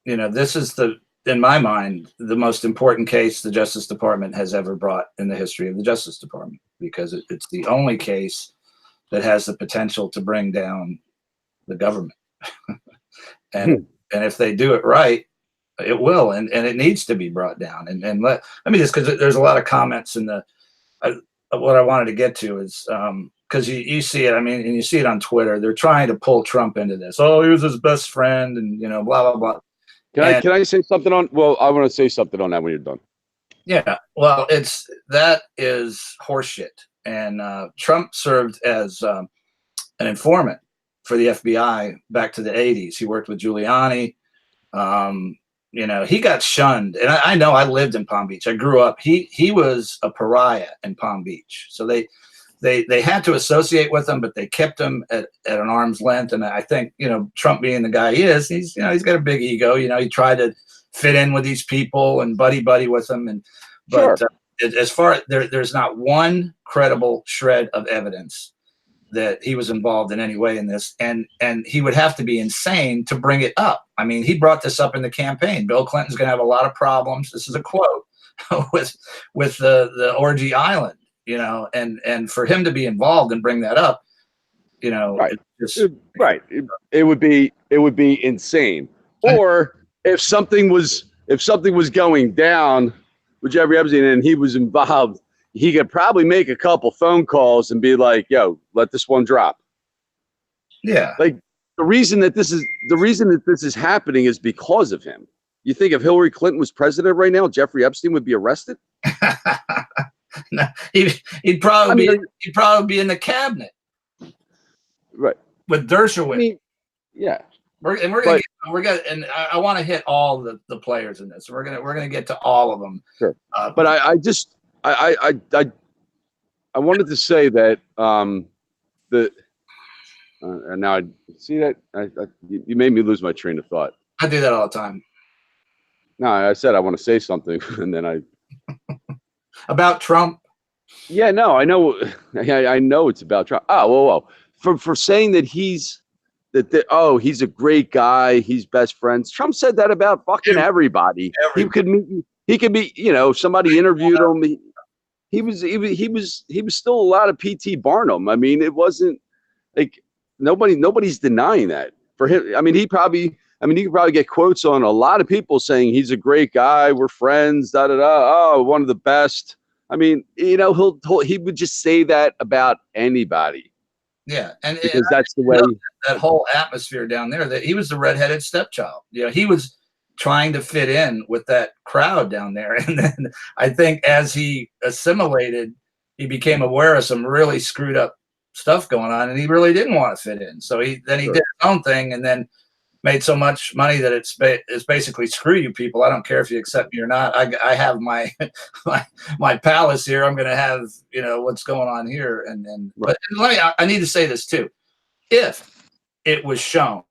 Speaker 1: you know, this is in my mind, the most important case the Justice Department has ever brought in the history of the Justice Department, because it's the only case that has the potential to bring down the government. And if they do it right, it will, and it needs to be brought down. And let me just, because there's a lot of comments in what I wanted to get to is because you see it, I mean, and you see it on Twitter. They're trying to pull Trump into this. Oh, he was his best friend, and you know, blah blah blah.
Speaker 9: Can I say something on? Well, I want to say something on that when you're done.
Speaker 1: Yeah, well, that is horseshit. And Trump served as an informant for the FBI back to the 80s. He worked with Giuliani. You know, he got shunned. And I know, I lived in Palm Beach. I grew up. He was a pariah in Palm Beach. So they had to associate with him, but they kept him at an arm's length. And I think, you know, Trump being the guy he is, he's got a big ego. You know, he tried to fit in with these people and buddy with them. But as far as there's not one credible shred of evidence that he was involved in any way in this, and he would have to be insane to bring it up. I mean, he brought this up in the campaign. Bill Clinton's going to have a lot of problems. This is a quote with the orgy island, you know, and for him to be involved and bring that up, you know,
Speaker 9: right. It would be insane. Or if something was going down with Jeffrey Epstein and he was involved, he could probably make a couple phone calls and be like, yo, let this one drop.
Speaker 1: Yeah.
Speaker 9: Like the reason that this is happening is because of him. You think if Hillary Clinton was president right now, Jeffrey Epstein would be arrested?
Speaker 1: No, he'd probably be in the cabinet.
Speaker 9: Right.
Speaker 1: With Dershowitz.
Speaker 9: I mean, yeah.
Speaker 1: And I want to hit all the players in this. We're gonna get to all of them.
Speaker 9: Sure. But I wanted to say that and now I see that you made me lose my train of thought.
Speaker 1: I do that all the time.
Speaker 9: No, I said I want to say something, and then
Speaker 1: about Trump.
Speaker 9: Yeah, no, I know. I know it's about Trump. Oh, well, for saying that he's a great guy, he's best friends. Trump said that about fucking everybody. He could meet, you know, somebody interviewed him. He was still a lot of P.T. Barnum. I mean, it wasn't like nobody's denying that for him. I mean, you could probably get quotes on a lot of people saying he's a great guy. We're friends. Da da da. Oh, one of the best. I mean, you know, he would just say that about anybody.
Speaker 1: Yeah,
Speaker 9: because that's the way
Speaker 1: that whole atmosphere down there. That he was the redheaded stepchild. You know, he was trying to fit in with that crowd down there. And then I think as he assimilated, he became aware of some really screwed up stuff going on, and he really didn't want to fit in. So he did his own thing, and then made so much money that it's basically screw you people. I don't care if you accept me or not. I have my my palace here. I'm going to have, you know, what's going on here. But I need to say this too. If it was shown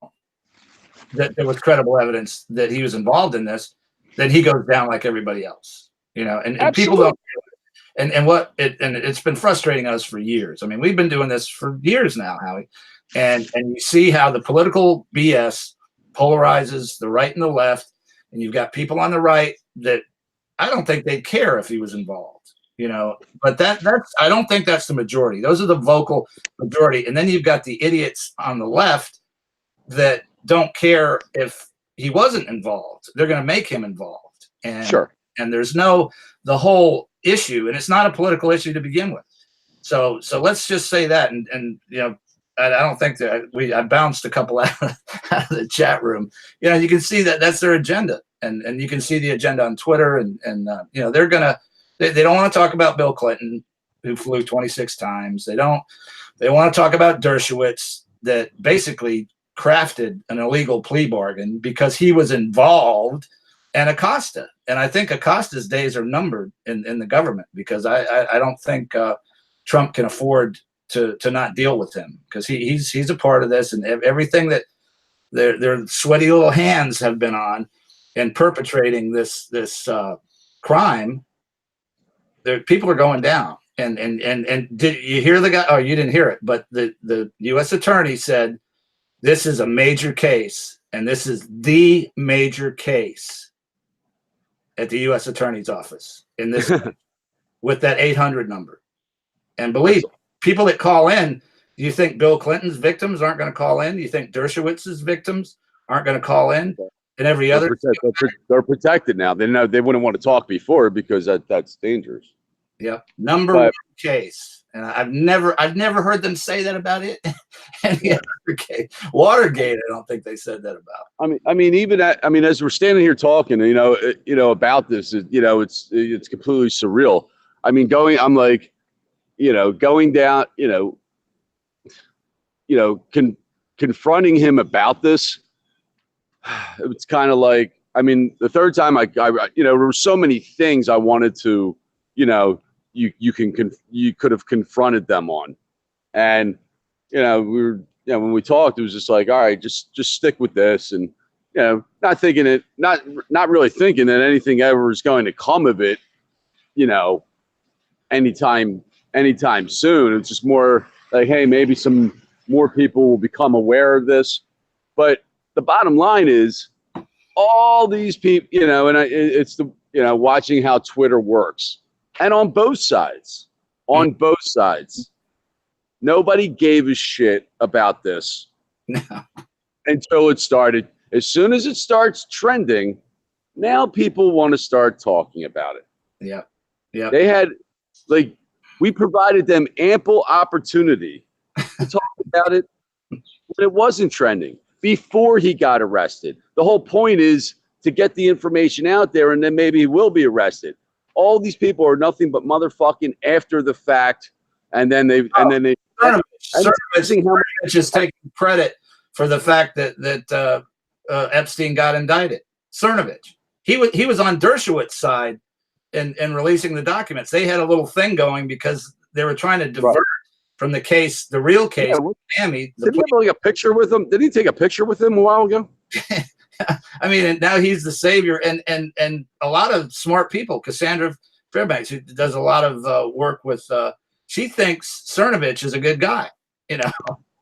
Speaker 1: that there was credible evidence that he was involved in this, then he goes down like everybody else, you know, and people don't. And it's been frustrating us for years. I mean, we've been doing this for years now, Howie, and you see how the political BS polarizes the right and the left, and you've got people on the right that I don't think they'd care if he was involved, you know. But that's I don't think that's the majority. Those are the vocal majority, and then you've got the idiots on the left that don't care if he wasn't involved. They're going to make him involved, and and there's the whole issue, and it's not a political issue to begin with. So let's just say that, and you know, I don't think that I bounced a couple out of the chat room. You know, you can see that that's their agenda, and you can see the agenda on Twitter, and you know, they don't want to talk about Bill Clinton, who flew 26 times. They want to talk about Dershowitz, that basically crafted an illegal plea bargain because he was involved, and Acosta. And I think Acosta's days are numbered in the government, because I don't think Trump can afford to not deal with him, because he's a part of this, and everything that their sweaty little hands have been on in perpetrating this crime. People are going down. And did you hear the guy? Oh, you didn't hear it, but the U.S. attorney said this is a major case, and this is the major case at the U.S. Attorney's Office in this with that 800 number. And believe me, people that call in, do you think Bill Clinton's victims aren't going to call in? Do you think Dershowitz's victims aren't going to call in? And every other,
Speaker 9: they're protected now. They know they wouldn't want to talk before, because that's dangerous.
Speaker 1: Yep, number one case. And I've never heard them say that about it. Any other case. Watergate, I don't think they said that about.
Speaker 9: I mean, as we're standing here talking, you know, about this, you know, it's completely surreal. I mean, I'm like, you know, going down, confronting him about this. It's kind of like, I mean, the third time I you know, there were so many things I wanted to, you know, you could have confronted them on, and you know, when we talked, it was just like, all right, just stick with this, and you know, not really thinking that anything ever is going to come of it, you know, anytime soon. It's just more like, hey, maybe some more people will become aware of this. But the bottom line is, all these people, you know, and it's the, you know, watching how Twitter works. And on both sides, nobody gave a shit about this until it started. As soon as it starts trending, now people want to start talking about it.
Speaker 1: Yeah. Yeah.
Speaker 9: They had, like, we provided them ample opportunity to talk about it when it wasn't trending, before he got arrested. The whole point is to get the information out there, and then maybe he will be arrested. All these people are nothing but motherfucking after the fact, and then they
Speaker 1: Cernovich is taking credit for the fact that Epstein got indicted. Cernovich, he was on Dershowitz's side in releasing the documents. They had a little thing going because they were trying to divert from the case, the real case, Miami.
Speaker 9: Did he have like a picture with him? Did he take a picture with him a while ago?
Speaker 1: I mean, and now he's the savior, and a lot of smart people. Cassandra Fairbanks, who does a lot of work with, she thinks Cernovich is a good guy, you know,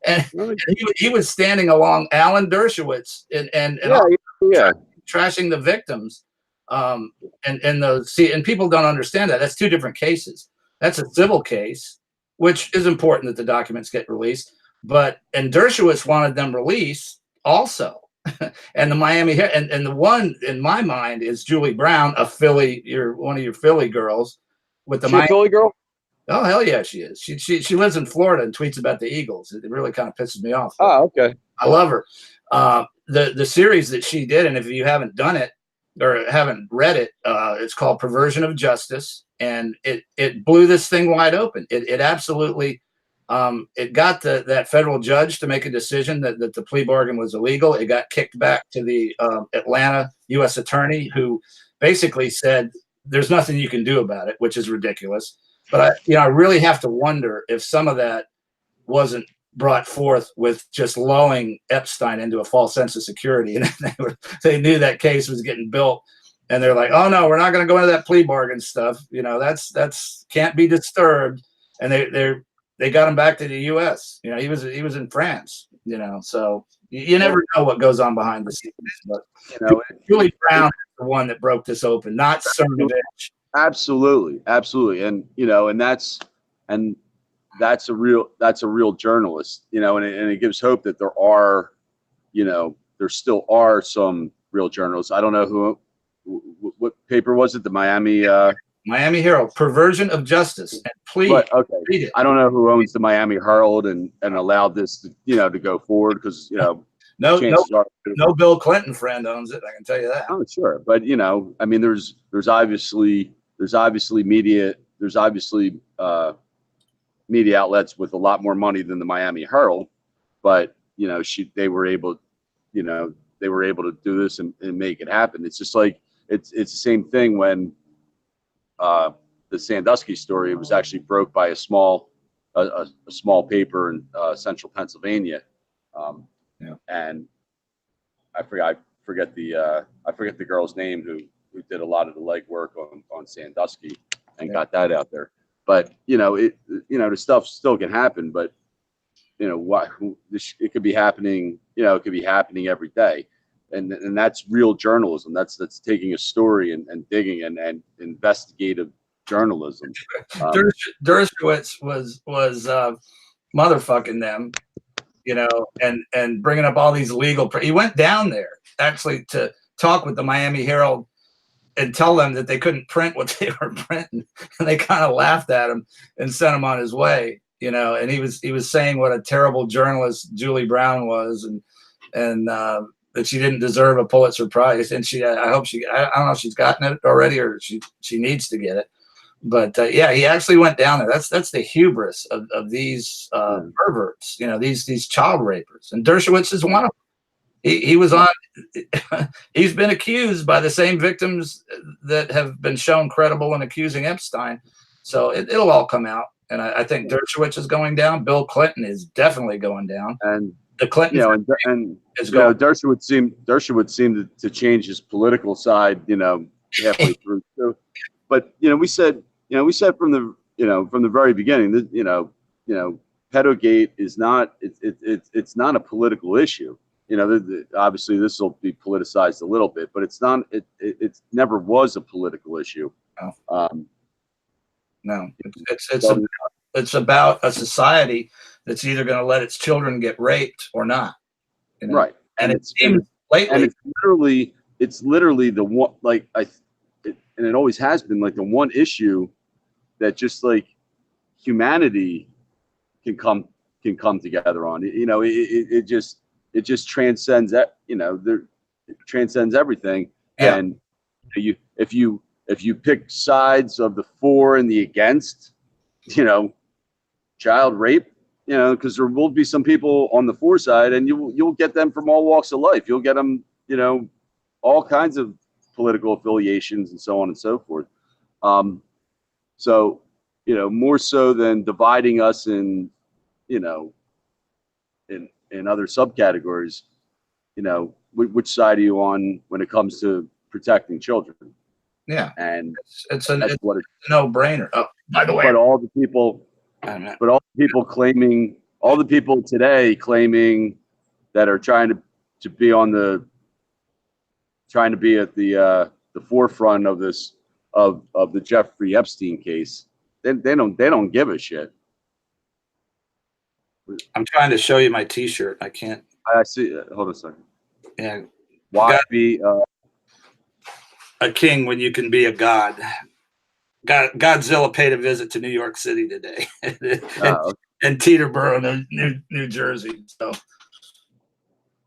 Speaker 1: and he was standing along Alan Dershowitz and trashing the victims, and people don't understand that. That's two different cases. That's a civil case, which is important that the documents get released, and Dershowitz wanted them released also. And the Miami and the one in my mind is Julie Brown, a Philly, one of your Philly girls with the Miami
Speaker 9: Philly girl.
Speaker 1: Oh hell yeah, she is. She lives in Florida and tweets about the Eagles. It really kind of pisses me off.
Speaker 9: Oh, okay.
Speaker 1: I love her. The series that she did, and if you haven't done it, or haven't read it, it's called Perversion of Justice, and it blew this thing wide open. It absolutely it got that federal judge to make a decision that the plea bargain was illegal. It got kicked back to the Atlanta U.S. attorney, who basically said there's nothing you can do about it, which is ridiculous. But I really have to wonder if some of that wasn't brought forth with just lulling Epstein into a false sense of security, and they knew that case was getting built, and they're like, oh no, we're not going to go into that plea bargain stuff. That's can't be disturbed, and they got him back to the U.S. He was in France. So you never know what goes on behind the scenes. But Julie Brown is the one that broke this open, not Cernovich.
Speaker 9: Absolutely, and that's a real journalist, and it gives hope that there still are some real journalists. I don't know what paper was it? The Miami
Speaker 1: Herald, Perversion of Justice. And please,
Speaker 9: okay.
Speaker 1: read it.
Speaker 9: I don't know who owns the Miami Herald and allowed this to go forward, because
Speaker 1: no Bill Clinton friend owns it. I can tell you that.
Speaker 9: Oh, sure, but I mean, there's obviously media outlets with a lot more money than the Miami Herald, but they were able to do this and make it happen. It's just like it's the same thing when the Sandusky story was actually broke by a small paper in central Pennsylvania, and I forget the girl's name who did a lot of the legwork on Sandusky and got that out there. But the stuff still can happen, but it could be happening. It could be happening every day, and that's real journalism. That's taking a story and digging and investigative journalism.
Speaker 1: Dershowitz was motherfucking them, and bringing up all these legal. He went down there actually to talk with the Miami Herald and tell them that they couldn't print what they were printing, and they kind of laughed at him and sent him on his way. And he was saying what a terrible journalist Julie Brown was, and that she didn't deserve a Pulitzer Prize. And I hope I don't know if she's gotten it already, or she needs to get it. But he actually went down there. That's the hubris of these perverts, these child rapers. And Dershowitz is one of them. He was on. He's been accused by the same victims that have been shown credible in accusing Epstein. So it'll all come out. And I think Dershowitz is going down. Bill Clinton is definitely going down. And the Clinton
Speaker 9: Dershowitz seemed to change his political side, halfway through too. But we said from the very beginning that pedogate is not it's not a political issue. Obviously this will be politicized a little bit, but it's not. It never was a political issue.
Speaker 1: No, it's about a society that's either going to let its children get raped or not.
Speaker 9: Right,
Speaker 1: and it seems lately,
Speaker 9: and it's literally the one, and it always has been, like, the one issue that just like humanity can come together on. It just transcends that. It transcends everything. Yeah. And if you pick sides of the for and the against, child rape, because there will be some people on the for side, and you'll get them from all walks of life. You'll get them, all kinds of political affiliations and so on and so forth. So, more so than dividing us in other subcategories, which side are you on when it comes to protecting children?
Speaker 1: Yeah,
Speaker 9: and
Speaker 1: it's a no-brainer. Oh, by the way,
Speaker 9: but all the people today claiming that are trying to be at the forefront of this of the Jeffrey Epstein case, they don't give a shit.
Speaker 1: I'm trying to show you my T-shirt. I can't.
Speaker 9: I see. Hold on a second.
Speaker 1: Yeah.
Speaker 9: Why be
Speaker 1: a king when you can be a god? Godzilla paid a visit to New York City today, and Teterboro, New Jersey. So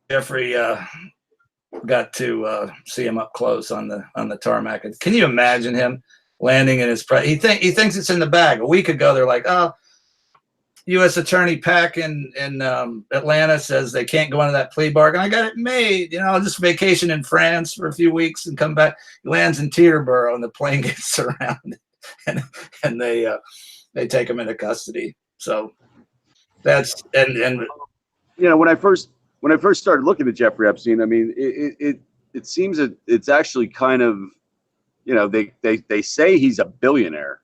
Speaker 1: Jeffrey got to see him up close on the tarmac. Can you imagine him landing in his he thinks it's in the bag. A week ago, they're like, oh, U.S. Attorney Pack in Atlanta says they can't go into that plea bargain. I got it made. I'll just vacation in France for a few weeks and come back. He lands in Teterboro and the plane gets surrounded, and they take him into custody. So that's and
Speaker 9: when I first started looking at Jeffrey Epstein, I mean, it seems that it's actually kind of, they say he's a billionaire,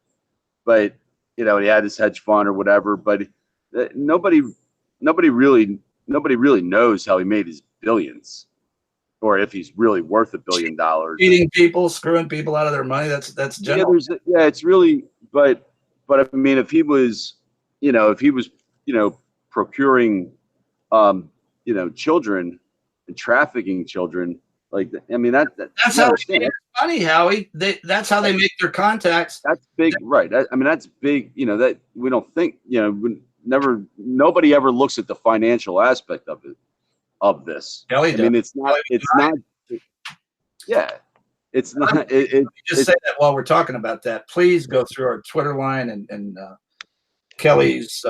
Speaker 9: but he had his hedge fund or whatever, but nobody really knows how he made his billions, or if he's really worth $1 billion.
Speaker 1: Cheating people, screwing people out of their money. That's general.
Speaker 9: It's really, but I mean, if he was procuring, children and trafficking children, like, I mean,
Speaker 1: that's how they make money, Howie. That's how they make their contacts.
Speaker 9: That's big, right? I mean, that's big. That we don't think. Nobody ever looks at the financial aspect of it, of this.
Speaker 1: Kelly does.
Speaker 9: I mean, it's not. Yeah, it's not.
Speaker 1: Just say that while we're talking about that. Please go through our Twitter line and Kelly's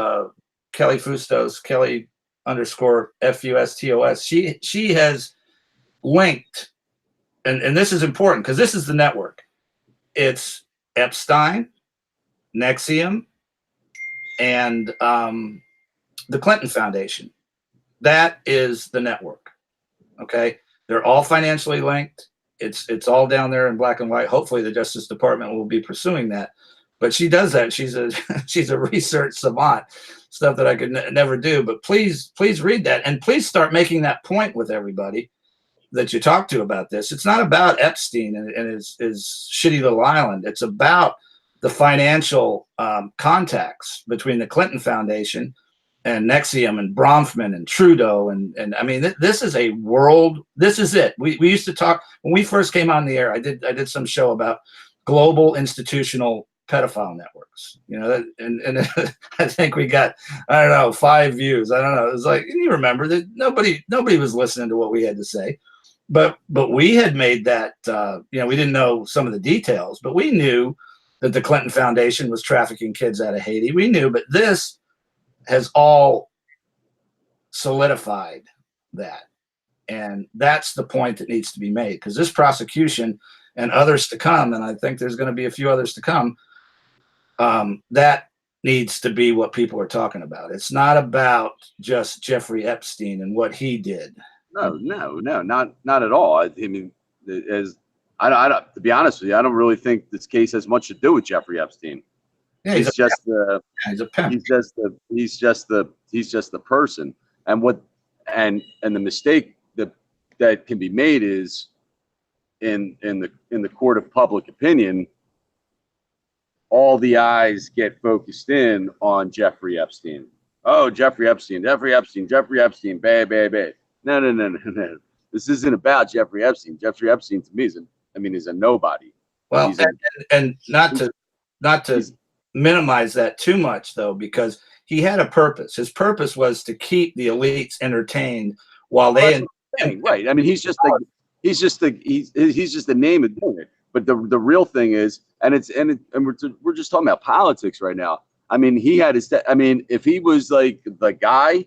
Speaker 1: Kelly Fustos, Kelly _FUSTOS. She has linked, and this is important because this is the network. It's Epstein, Nexium, and the Clinton Foundation. That is the network. Okay, they're all financially linked. It's all down there in black and white. Hopefully, the Justice Department will be pursuing that. But she does that. She's a research savant, stuff that I could never do. But please read that, and please start making that point with everybody that you talk to about this. It's not about Epstein and his shitty little island. It's about the financial contacts between the Clinton Foundation and Nexium and Bronfman and Trudeau. And I mean, this is a world. This is it. We used to talk when we first came on the air. I did some show about global institutional pedophile networks, and I think we got, 5 views. I don't know. It was like, and you remember that nobody was listening to what we had to say, but we had made that, we didn't know some of the details, but we knew that the Clinton Foundation was trafficking kids out of Haiti. We knew, but this has all solidified that. And that's the point that needs to be made, because this prosecution and others to come, and I think there's going to be a few others to come, that needs to be what people are talking about. It's not about just Jeffrey Epstein and what he did.
Speaker 9: No, not at all. I mean, I don't, to be honest with you, I don't really think this case has much to do with Jeffrey Epstein. Yeah, he's just a pimp. He's just the person. And the mistake that can be made is in the court of public opinion, all the eyes get focused in on Jeffrey Epstein. Oh, Jeffrey Epstein, babe. No. This isn't about Jeffrey Epstein. Jeffrey Epstein to me is a nobody.
Speaker 1: Well, and not to minimize that too much though, because he had a purpose. His purpose was to keep the elites entertained while they.
Speaker 9: Right. I mean, he's just the name of doing it. But the real thing is, and we're just talking about politics right now. I mean, he had his. I mean, if he was like the guy,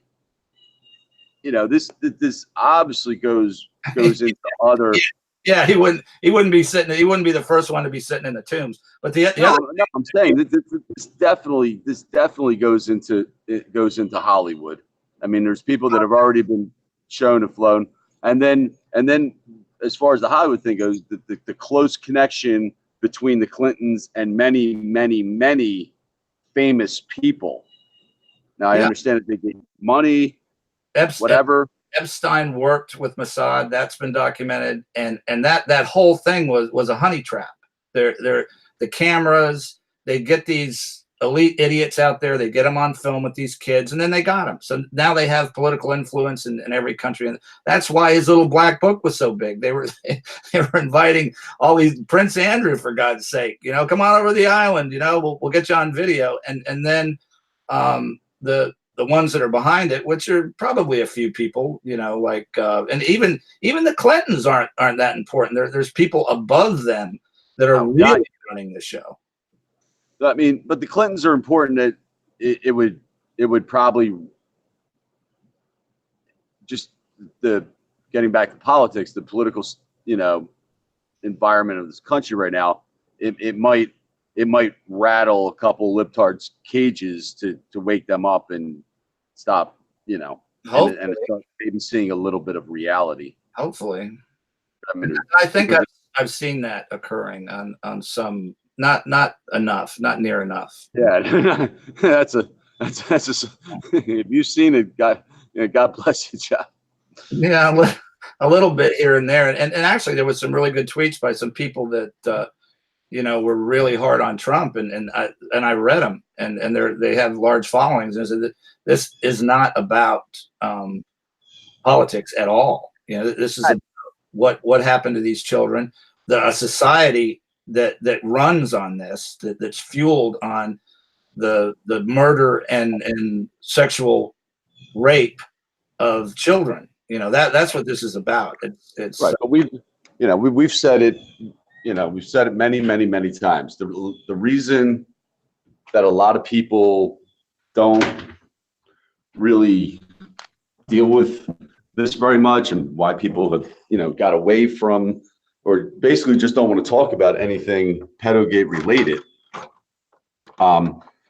Speaker 9: this obviously goes into other.
Speaker 1: Yeah, he wouldn't be sitting. He wouldn't be the first one to be sitting in the tombs. But
Speaker 9: I'm saying this definitely goes into Hollywood. I mean, there's people that have already been shown and flown, and then as far as the Hollywood thing goes, the close connection between the Clintons and many famous people. Now I understand that they get money, whatever.
Speaker 1: Epstein worked with Mossad. That's been documented, and that whole thing was a honey trap. The cameras, they get these elite idiots out there, they get them on film with these kids, and then they got them. So now they have political influence in every country, and that's why his little black book was so big. They were inviting all these, Prince Andrew, for God's sake, come on over the island, we'll get you on video, and then the the ones that are behind it, which are probably a few people, you know, like and even the Clintons aren't that important. There's people above them that are really running the show.
Speaker 9: I mean, but the Clintons are important. That it would probably just the getting back to politics, the political, you know, environment of this country right now. It might rattle a couple libtards' cages to wake them up and stop, you know, and start maybe seeing a little bit of reality.
Speaker 1: Hopefully,
Speaker 9: I mean,
Speaker 1: I think I've seen that occurring on some, not enough, not near enough.
Speaker 9: Yeah, that's if you've seen it, God bless you, Jeff.
Speaker 1: Yeah, a little bit here and there, and actually there was some really good tweets by some people that you know, were really hard on Trump, and I read them, and they have large followings, and said that this is not about politics at all. You know, this is about what happened to these children, a society that runs on this, that's fueled on the murder and sexual rape of children. You know, that's what this is about. It's
Speaker 9: right. But we've said it. You know, we've said it many, many, many times. The reason that a lot of people don't really deal with this very much, and why people have, you know, got away from, or basically just don't want to talk about anything pedogate related,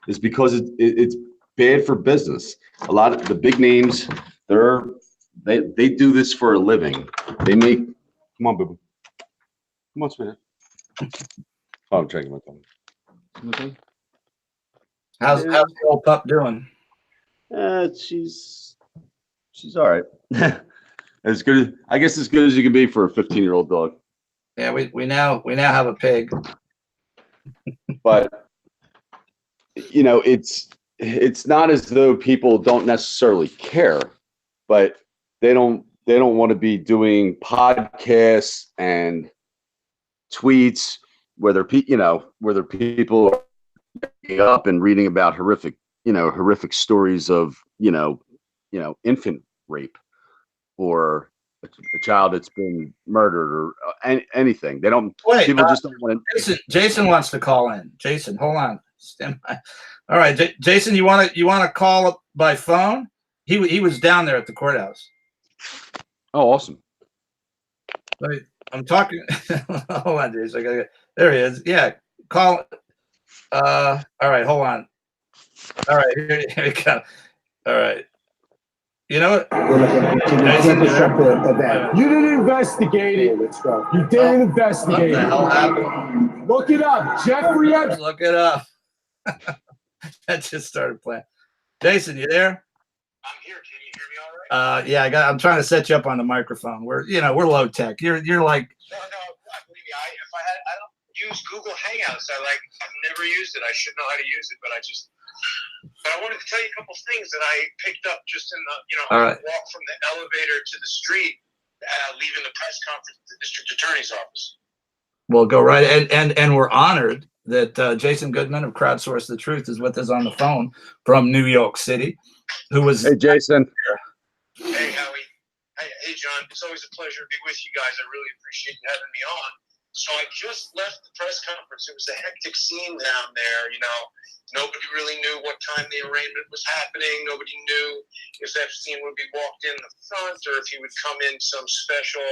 Speaker 9: is because it's bad for business. A lot of the big names, they do this for a living. They make, come on, baby. Come on, sweetheart. Oh, I'm drinking my tongue.
Speaker 1: okay. How's the old pup doing?
Speaker 9: She's all right. As good, I guess, as good as you can be for a 15-year-old dog.
Speaker 1: Yeah, we now have a pig.
Speaker 9: But you know, it's not as though people don't necessarily care, but they don't want to be doing podcasts and tweets where they're people are getting up and reading about horrific stories of infant rape or a child that's been murdered or anything. They don't.
Speaker 1: Wait,
Speaker 9: people just don't want to.
Speaker 1: Jason wants to call in. Jason, hold on. Stand by. All right, Jason, you want to call by phone? He was down there at the courthouse.
Speaker 9: Oh, awesome.
Speaker 1: Wait, I'm talking. Hold on, Jason. There he is. Yeah, call. All right, hold on. All right, here we go. All right. You know what? Jason,
Speaker 10: you didn't investigate it. You didn't investigate it.
Speaker 1: What the hell happened?
Speaker 10: Look it up. Jeffrey Epstein.
Speaker 1: Look it up. That just started playing. Jason, you there?
Speaker 5: I'm here. Can you hear me all right?
Speaker 1: Yeah, I'm trying to set you up on the microphone. We're low tech. You're like.
Speaker 5: No, believe me. I don't use Google Hangouts. I've never used it. I should know how to use it, but I wanted to tell you a couple things that I picked up just in the,
Speaker 1: All right.
Speaker 5: walk from the elevator to the street, leaving the press conference at the district attorney's office.
Speaker 1: Well, go right. And we're honored that Jason Goodman of Crowdsource the Truth is with us on the phone from New York City. Who was?
Speaker 9: Hey, Jason.
Speaker 5: Hey, Howie. Hey, John. It's always a pleasure to be with you guys. I really appreciate you having me on. So I just left the press conference. It was a hectic scene down there. Nobody really knew what time the arraignment was happening. Nobody knew if Epstein would be walked in the front or if he would come in some special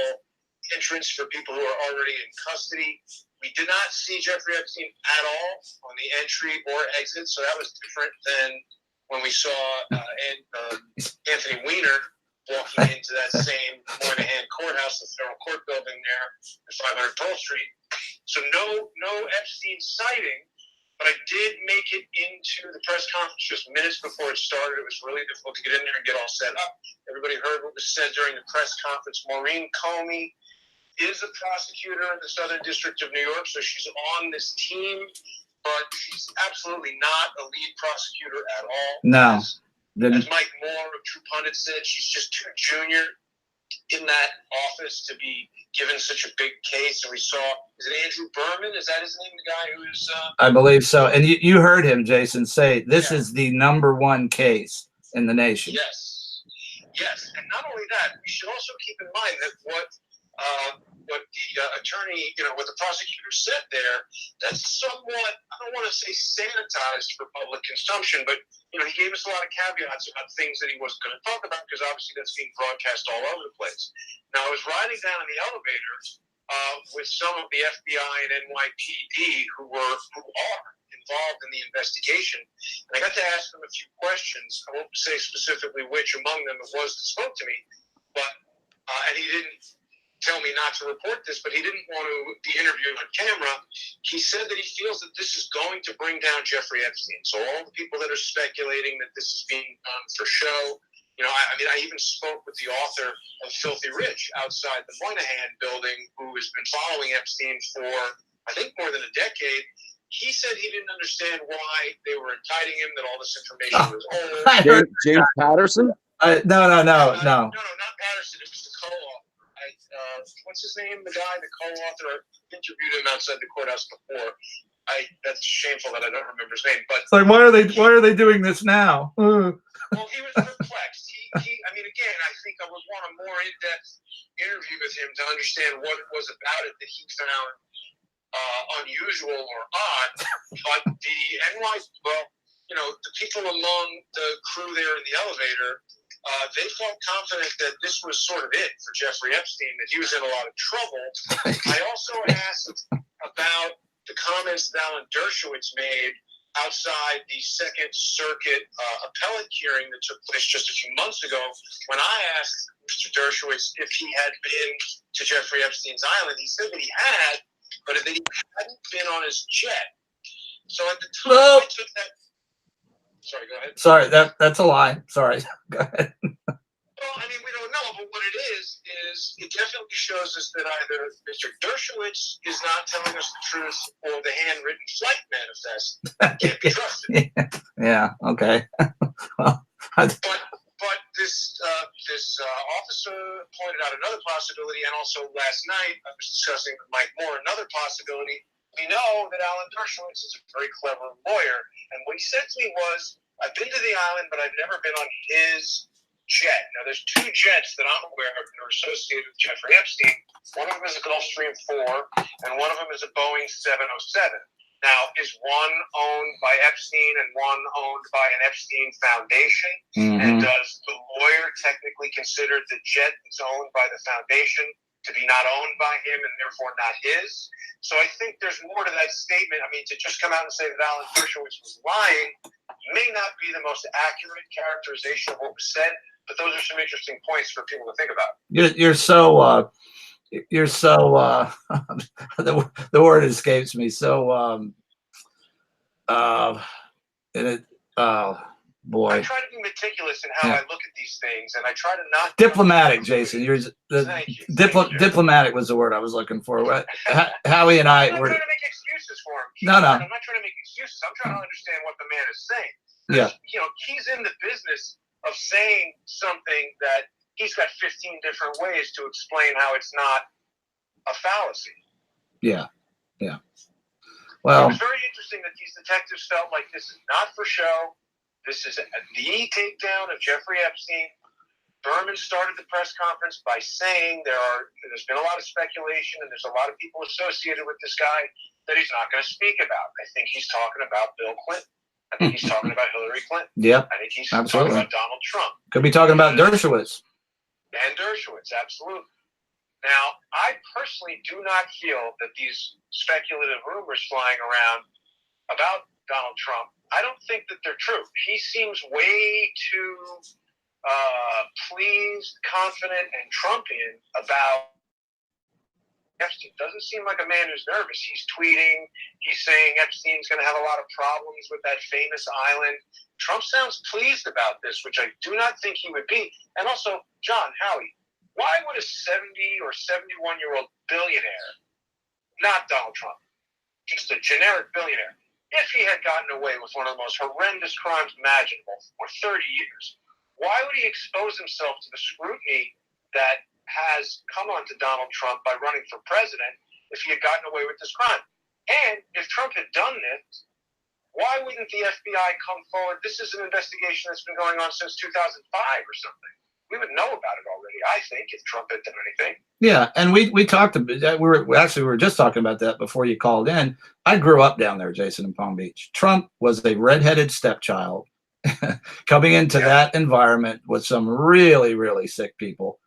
Speaker 5: entrance for people who are already in custody. We did not see Jeffrey Epstein at all on the entry or exit, so that was different than when we saw Anthony Weiner walking into that same Moynihan courthouse, the federal court building there at 500 Pearl Street. So no Epstein sighting, but I did make it into the press conference just minutes before it started. It was really difficult to get in there and get all set up. Everybody heard what was said during the press conference. Maureen Comey is a prosecutor in the Southern District of New York, so she's on this team, but she's absolutely not a lead prosecutor at all.
Speaker 1: No.
Speaker 5: As Mike Moore of True Pundit said, she's just too junior in that office to be given such a big case. And we saw, is it Andrew Berman? Is that his name, the guy who is?
Speaker 1: I believe so. And you heard him, Jason, say this is the #1 case in the nation.
Speaker 11: Yes, yes, and not only that, we should also keep in mind that what the attorney, what the prosecutor said there, that's somewhat, I don't want to say sanitized for public consumption, but he gave us a lot of caveats about things that he wasn't going to talk about because obviously that's being broadcast all over the place. Now, I was riding down in the elevator with some of the FBI and NYPD who are involved in the investigation, and I got to ask them a few questions. I won't say specifically which among them it was that spoke to me, but and he didn't tell me not to report this, but he didn't want to be interviewed on camera. He said that he feels that this is going to bring down Jeffrey Epstein. So all the people that are speculating that this is being done for show, I even spoke with the author of Filthy Rich outside the Moynihan building, who has been following Epstein for, I think, more than a decade. He said he didn't understand why they were indicting him, that all this information was old.
Speaker 9: James Patterson?
Speaker 1: No,
Speaker 11: No, not Patterson. It was the co-author. What's his name? The guy, the co-author. I interviewed him outside the courthouse before. That's shameful that I don't remember his name. But
Speaker 1: it's like, why are they doing this now?
Speaker 11: Well, he was perplexed. Again, I think I would want a more in-depth interview with him to understand what it was about it that he found unusual or odd. But the the people among the crew there in the elevator, they felt confident that this was sort of it for Jeffrey Epstein, that he was in a lot of trouble. I also asked about the comments that Alan Dershowitz made outside the Second Circuit appellate hearing that took place just a few months ago, when I asked Mr. Dershowitz if he had been to Jeffrey Epstein's island. He said that he had, but that he hadn't been on his jet. So at the time, I took that. Sorry, go ahead.
Speaker 1: Sorry, that's a lie. Sorry, go ahead.
Speaker 11: Well, we don't know, but what it is it definitely shows us that either Mr. Dershowitz is not telling us the truth, or the handwritten flight manifest can't be trusted.
Speaker 1: Yeah. Okay. Well,
Speaker 11: but this officer pointed out another possibility, and also last night I was discussing with Mike Moore another possibility. We know that Alan Dershowitz is a very clever lawyer, and what he said to me was, I've been to the island, but I've never been on his jet. Now, there's two jets that I'm aware of that are associated with Jeffrey Epstein. One of them is a Gulfstream 4, and one of them is a Boeing 707. Now, is one owned by Epstein and one owned by an Epstein foundation?
Speaker 1: Mm-hmm.
Speaker 11: And does the lawyer technically consider the jet that's owned by the foundation to be not owned by him and therefore not his? So I think there's more to that statement. To just come out and say that Alan Dershowitz was lying may not be the most accurate characterization of what was said, but those are some interesting points for people to think about.
Speaker 1: You're so the word escapes me. Boy.
Speaker 11: I try to be meticulous in how I look at these things, and I try to not
Speaker 1: diplomatic, Jason. Diplomatic was the word I was looking for. Howie and I were.
Speaker 11: I'm not trying to make excuses for him.
Speaker 1: No.
Speaker 11: I'm not trying to make excuses. I'm trying to understand what the man is saying.
Speaker 1: Yeah.
Speaker 11: He's in the business of saying something that he's got 15 different ways to explain how it's not a fallacy.
Speaker 1: Yeah. Well,
Speaker 11: it was very interesting that these detectives felt like this is not for show. This is the takedown of Jeffrey Epstein. Berman started the press conference by saying there's been a lot of speculation and there's a lot of people associated with this guy that he's not going to speak about. I think he's talking about Bill Clinton. I think he's talking about Hillary Clinton.
Speaker 1: Yep.
Speaker 11: I think he's
Speaker 1: absolutely
Speaker 11: talking about Donald Trump.
Speaker 1: Could be talking about Dershowitz.
Speaker 11: And Dershowitz, absolutely. Now, I personally do not feel that these speculative rumors flying around about Donald Trump, I don't think that they're true. He seems way too pleased, confident, and Trumpian about Epstein. Doesn't seem like a man who's nervous. He's tweeting. He's saying Epstein's going to have a lot of problems with that famous island. Trump sounds pleased about this, which I do not think he would be. And also, John, Howie, why would a 70 or 71-year-old billionaire, not Donald Trump, just a generic billionaire, if he had gotten away with one of the most horrendous crimes imaginable for 30 years, why would he expose himself to the scrutiny that has come onto Donald Trump by running for president if he had gotten away with this crime? And if Trump had done this, why wouldn't the FBI come forward? This is an investigation that's been going on since 2005 or something. We would know about it already, I think, if Trump had done anything.
Speaker 1: Yeah, and we talked about we were just talking about that before you called in. I grew up down there, Jason, in Palm Beach. Trump was a redheaded stepchild coming into that environment with some really, really sick people.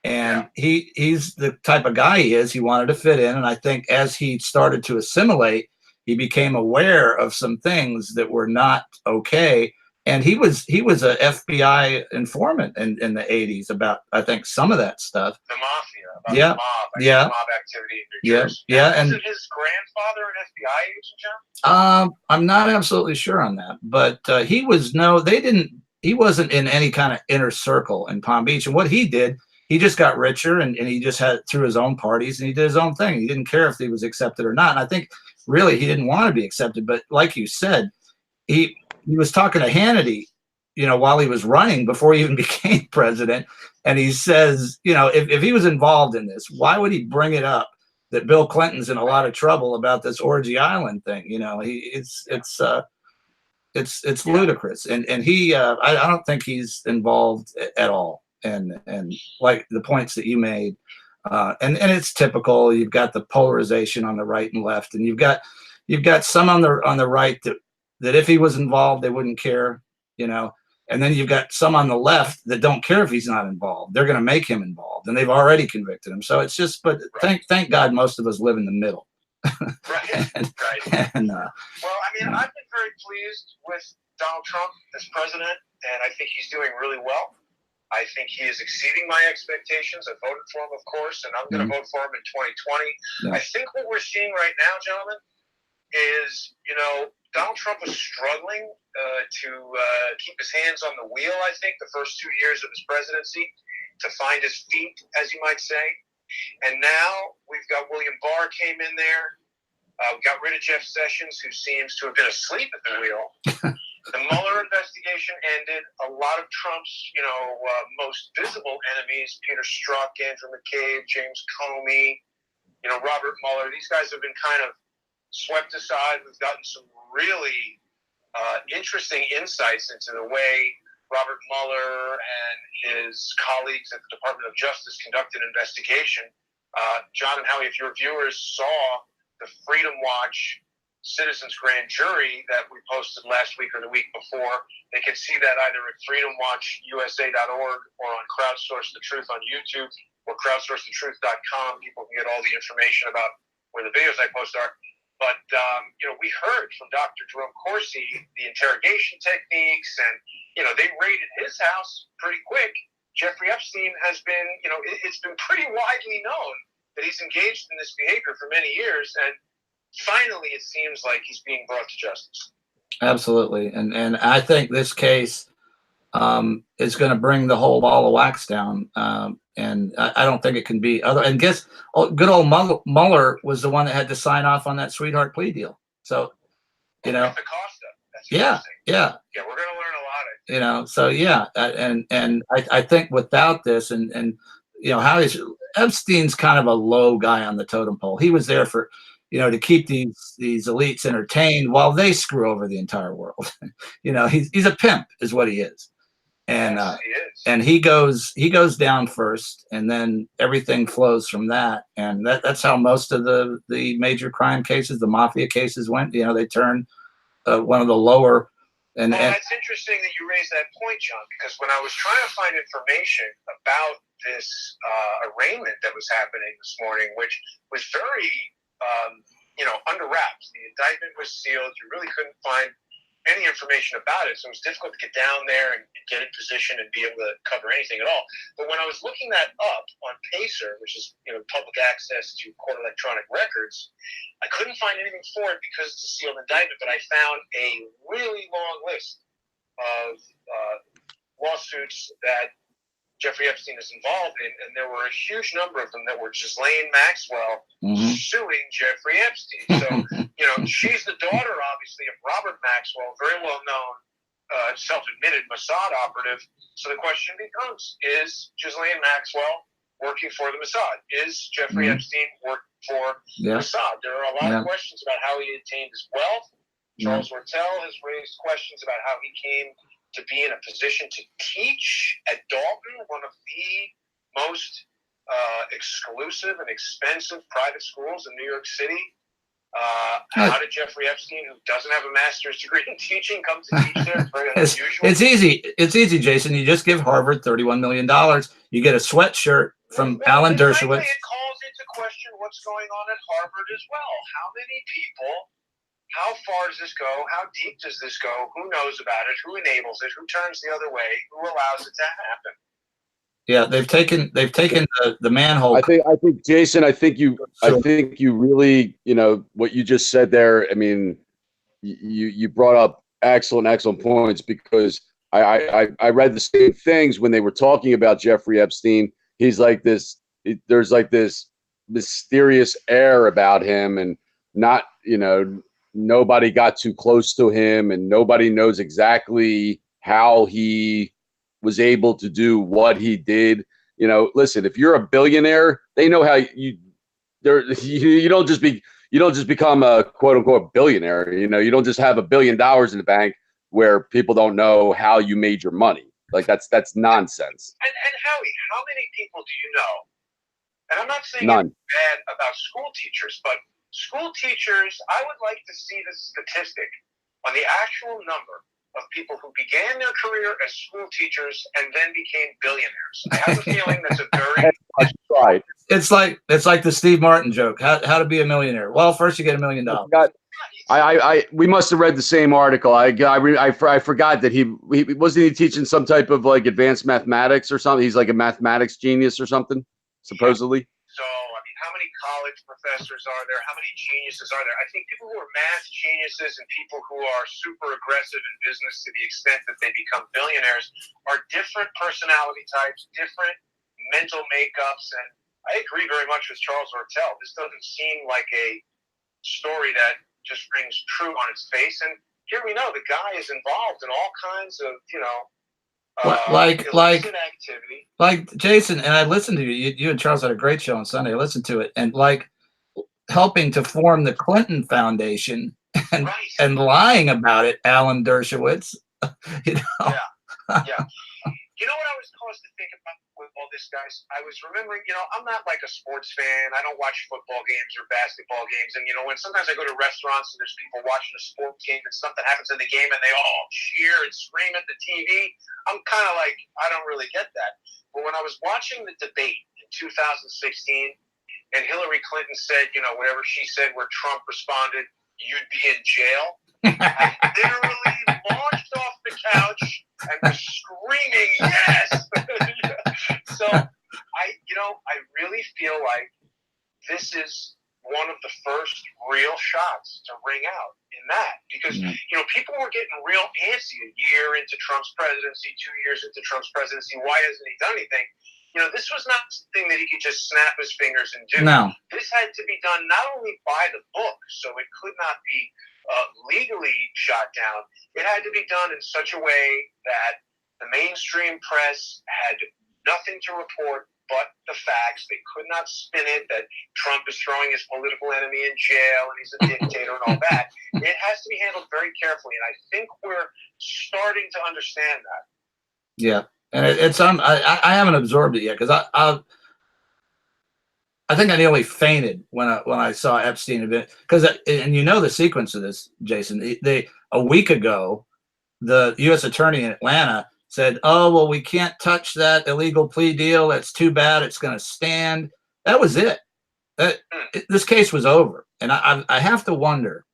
Speaker 1: And he's the type of guy he is. He wanted to fit in. And I think as he started to assimilate, he became aware of some things that were not okay. And he was a FBI informant in the 80s about, I think, some of that stuff.
Speaker 11: The mafia, about the mob, mob activity in New Jersey.
Speaker 1: And
Speaker 11: wasn't his grandfather an FBI agent, John?
Speaker 1: I'm not absolutely sure on that, but he wasn't in any kind of inner circle in Palm Beach. And what he did, he just got richer and he just had through his own parties and he did his own thing. He didn't care if he was accepted or not. And I think really he didn't want to be accepted, but like you said, he was talking to Hannity, while he was running before he even became president. And he says, if he was involved in this, why would he bring it up that Bill Clinton's in a lot of trouble about this Orgy Island thing? It's ludicrous. And he, I don't think he's involved at all. And like the points that you made, and it's typical. You've got the polarization on the right and left, and you've got some on the right that if he was involved, they wouldn't care, and then you've got some on the left that don't care if he's not involved. They're going to make him involved, and they've already convicted him. So it's just, but thank God most of us live in the middle.
Speaker 11: Right.
Speaker 1: And,
Speaker 11: well, I mean, I've been very pleased with Donald Trump as president, and I think he's doing really well. I think he is exceeding my expectations. I voted for him, of course, and I'm going to vote for him in 2020. I think what we're seeing right now, gentlemen, is, Donald Trump was struggling to keep his hands on the wheel, I think, the first 2 years of his presidency, to find his feet, as you might say. And now we've got William Barr came in there. We got rid of Jeff Sessions, who seems to have been asleep at the wheel. The Mueller investigation ended. A lot of Trump's, most visible enemies, Peter Strzok, Andrew McCabe, James Comey, Robert Mueller, these guys have been kind of swept aside. We've gotten some really interesting insights into the way Robert Mueller and his colleagues at the Department of Justice conducted an investigation. John and Howie, if your viewers saw the Freedom Watch Citizens Grand Jury that we posted last week or the week before, they can see that either at freedomwatchusa.org or on Crowdsource the Truth on YouTube or crowdsourcethetruth.com. People can get all the information about where the videos I post are. But, we heard from Dr. Jerome Corsi the interrogation techniques, and, they raided his house pretty quick. Jeffrey Epstein has been, it's been pretty widely known that he's engaged in this behavior for many years, and finally it seems like he's being brought to justice.
Speaker 1: Absolutely. And I think this case is going to bring the whole ball of wax down. And I don't think it can be other. And good old Mueller was the one that had to sign off on that sweetheart plea deal. So,
Speaker 11: With the Costa. That's interesting.
Speaker 1: Yeah,
Speaker 11: we're going to learn a lot.
Speaker 1: So yeah, and I think without this, and how Epstein's kind of a low guy on the totem pole. He was there for, to keep these elites entertained while they screw over the entire world. He's a pimp, is what he is. And
Speaker 11: yes, he is.
Speaker 1: And he goes down first, and then everything flows from that. And that's how most of the major crime cases, the mafia cases went. They turned one of the lower. And
Speaker 11: that's interesting that you raised that point, John, because when I was trying to find information about this arraignment that was happening this morning, which was very, under wraps. The indictment was sealed. You really couldn't find any information about it, so it was difficult to get down there and get in position and be able to cover anything at all. But when I was looking that up on PACER, which is public access to court electronic records, I couldn't find anything for it because it's a sealed indictment. But I found a really long list of lawsuits that Jeffrey Epstein is involved in, and there were a huge number of them that were Ghislaine Maxwell suing Jeffrey Epstein. So, she's the daughter, obviously, of Robert Maxwell, very well-known, self-admitted Mossad operative. So the question becomes, is Ghislaine Maxwell working for the Mossad? Is Jeffrey Epstein working for Mossad? There are a lot of questions about how he attained his wealth, Charles Ortel has raised questions about how he came to be in a position to teach at Dalton, one of the most exclusive and expensive private schools in New York City. How did Jeffrey Epstein, who doesn't have a master's degree in teaching, come to teach there? It's very unusual.
Speaker 1: It's easy. It's easy, Jason. You just give Harvard $31 million. You get a sweatshirt from Alan Dershowitz.
Speaker 11: Frankly, it calls into question what's going on at Harvard as well. How many people? How far does this go? How deep does this go? Who knows about it? Who enables it? Who turns the other way? Who allows it to happen?
Speaker 1: Yeah, they've taken the manhole.
Speaker 9: I think Jason, I think you really, what you just said there. I mean, you brought up excellent points, because I read the same things when they were talking about Jeffrey Epstein. He's like this. There's like this mysterious air about him, and not, nobody got too close to him, and nobody knows exactly how he was able to do what he did. Listen, if you're a billionaire, they know how you don't just become a quote unquote billionaire. You don't just have $1 billion in the bank where people don't know how you made your money. Like that's nonsense.
Speaker 11: And Howie, how many people do you know? And I'm not saying
Speaker 9: None.
Speaker 11: anything bad about school teachers, but school teachers, I would like to see the statistic on the actual number of people who began their career as school teachers and then became billionaires. I have a feeling that's a very
Speaker 9: right.
Speaker 1: It's like the Steve Martin joke. How to be a millionaire? Well, first you get $1 million.
Speaker 9: We must have read the same article. I forgot that he wasn't he teaching some type of like advanced mathematics or something. He's like a mathematics genius or something, supposedly.
Speaker 11: So, I mean, how many college professors are there? How many geniuses are there? I think people who are math geniuses and people who are super aggressive in business to the extent that they become billionaires are different personality types, different mental makeups. And I agree very much with Charles Ortel. This doesn't seem like a story that just rings true on its face. And here we know the guy is involved in all kinds of, illicit activity.
Speaker 1: Like Jason, and I listened to you. You and Charles had a great show on Sunday. I listened to it, and like helping to form the Clinton Foundation and lying about it, Alan Dershowitz.
Speaker 11: Yeah. You know what I was caused to think about with all this, guys? I was remembering, I'm not like a sports fan. I don't watch football games or basketball games. And, when sometimes I go to restaurants and there's people watching a sports game and something happens in the game and they all cheer and scream at the TV, I'm kind of like, I don't really get that. But when I was watching the debate in 2016 and Hillary Clinton said, whatever she said, where Trump responded, you'd be in jail, I literally launched off the couch and was screaming, yes! So, I really feel like this is one of the first real shots to ring out in that. Because, people were getting real antsy a year into Trump's presidency, 2 years into Trump's presidency. Why hasn't he done anything? This was not something that he could just snap his fingers and do.
Speaker 1: No.
Speaker 11: This had to be done not only by the book, so it could not be legally shot down. It had to be done in such a way that the mainstream press had nothing to report but the facts. They could not spin it that Trump is throwing his political enemy in jail and he's a dictator and all that. It has to be handled very carefully, and I think we're starting to understand that.
Speaker 1: Yeah, and I haven't absorbed it yet, because I think I nearly fainted when I saw Epstein event, because and the sequence of this, Jason. A week ago, the U.S. attorney in Atlanta said, "Oh, well, we can't touch that illegal plea deal. That's too bad. It's going to stand." That was it. This case was over, and I have to wonder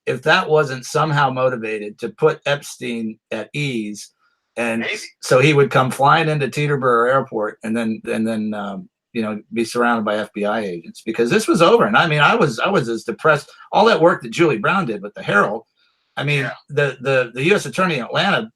Speaker 1: if that wasn't somehow motivated to put Epstein at ease, and so he would come flying into Teterboro Airport, and then be surrounded by FBI agents, because this was over. And I mean, I was as depressed. All that work that Julie Brown did with the Herald. I mean, the U.S. attorney in Atlanta